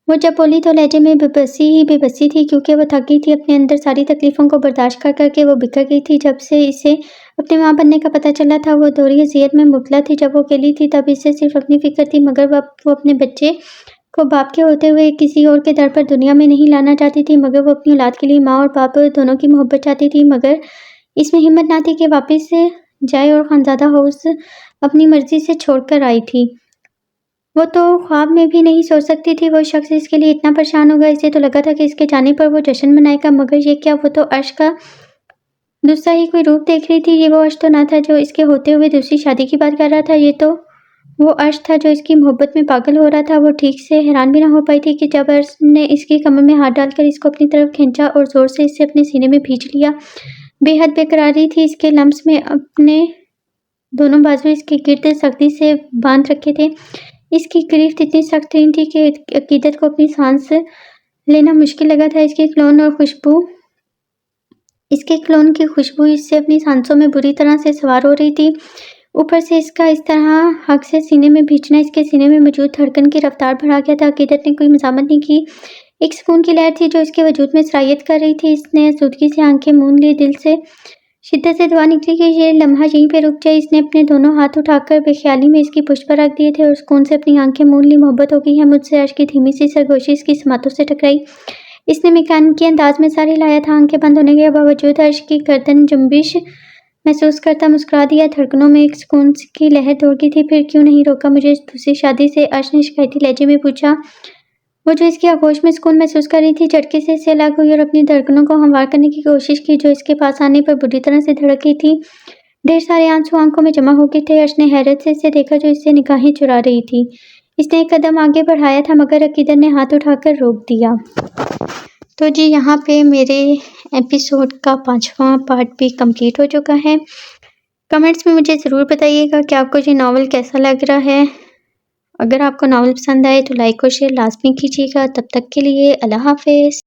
वो जब बोली तो लहजे में बेबसी थी, क्योंकि वो थकी थी। अपने अंदर सारी तकलीफ़ों को बर्दाश्त कर करके वो बिखर गई थी। जब से इसे अपने माँ बनने का पता चला था, वो दोहरी अज़ियत में मुब्तला थी। जब वो अकेली थी तब इसे सिर्फ अपनी फ़िक्र थी, मगर वो अपने बच्चे को बाप के होते हुए किसी और के दर पर दुनिया में नहीं लाना चाहती थी। मगर वो अपनी औलाद के लिए माँ और बाप दोनों की मोहब्बत चाहती थी, मगर इसमें हिम्मत ना थी कि वापस जाए और खानज़ादा हाउस अपनी मर्ज़ी से छोड़कर आई थी। वो तो ख्वाब में भी नहीं सोच सकती थी वो शख्स इसके लिए इतना परेशान होगा। इसे तो लगा था कि इसके जाने पर वो जश्न मनाएगा, मगर ये क्या, वो तो अर्श का दूसरा ही कोई रूप देख रही थी। ये वो अर्श तो ना था जो इसके होते हुए दूसरी शादी की बात कर रहा था। ये तो वो अर्श था जो इसकी मोहब्बत में पागल हो रहा था। वो ठीक से हैरान भी ना हो पाई थी कि जब अर्श ने इसकी कमर में हाथ डालकर इसको अपनी तरफ खींचा और ज़ोर से इसे अपने सीने में भींच लिया। बेहद बेकरारी थी इसके लम्स में। अपने दोनों बाजू इसके गिर्द सख्ती से बांध रखे थे। इसकी गिरफ्त इतनी सख्त थी कि अकीदत को अपनी सांस लेना मुश्किल लगा था। इसके क्लोन की खुशबू इससे अपनी सांसों में बुरी तरह से सवार हो रही थी। ऊपर से इसका इस तरह हक से सीने में भींचना इसके सीने में मौजूद धड़कन की रफ्तार बढ़ा गया था। अकीदत ने कोई मज़ामत नहीं की। एक सुकून की लहर थी जो इसके वजूद में सरायत कर रही थी। इसने आसूदगी से आंखें मूंद ली। दिल से शिद्दत से दुआ निकली कि ये लम्हा यहीं पे रुक जाए। इसने अपने दोनों हाथ उठाकर बेख्याली में इसकी पुष्ट पर रख दिए थे और सुकून से अपनी आंखें मूंद ली। मोहब्बत हो गई है मुझसे। अर्श की धीमी सी सरगोशी इसकी समातों से टकराई। इसने मैकेनिकी अंदाज में सर हिलाया था। आंखें बंद होने के बावजूद अर्श की गर्दन जुम्बिश महसूस करता मुस्कुरा दिया। धड़कनों में एक सुकून की लहर दौड़ गई थी। फिर क्यों नहीं रोका मुझे दूसरी शादी से? अर्श ने शिकायती लहजे में पूछा। वो जो इसकी आगोश में सुकून महसूस कर रही थी, झटके से इससे अलग हुई और अपनी धड़कनों को हमवार करने की कोशिश की, जो इसके पास आने पर बुरी तरह से धड़क गई थी। ढेर सारे आंसू आंखों में जमा हो गए थे। अर्श ने हैरत से इसे देखा जो इससे निगाहें चुरा रही थी। इसने एक कदम आगे बढ़ाया था, मगर अकीदत ने हाथ उठाकर रोक दिया। तो जी, यहाँ पे मेरे एपिसोड का 5वां पार्ट भी कंप्लीट हो चुका है। कमेंट्स में मुझे ज़रूर बताइएगा कि आपको ये नावल कैसा लग रहा है। अगर आपको नावल पसंद आए तो लाइक और शेयर लाजमी कीजिएगा। तब तक के लिए अल्लाह हाफ़िज़।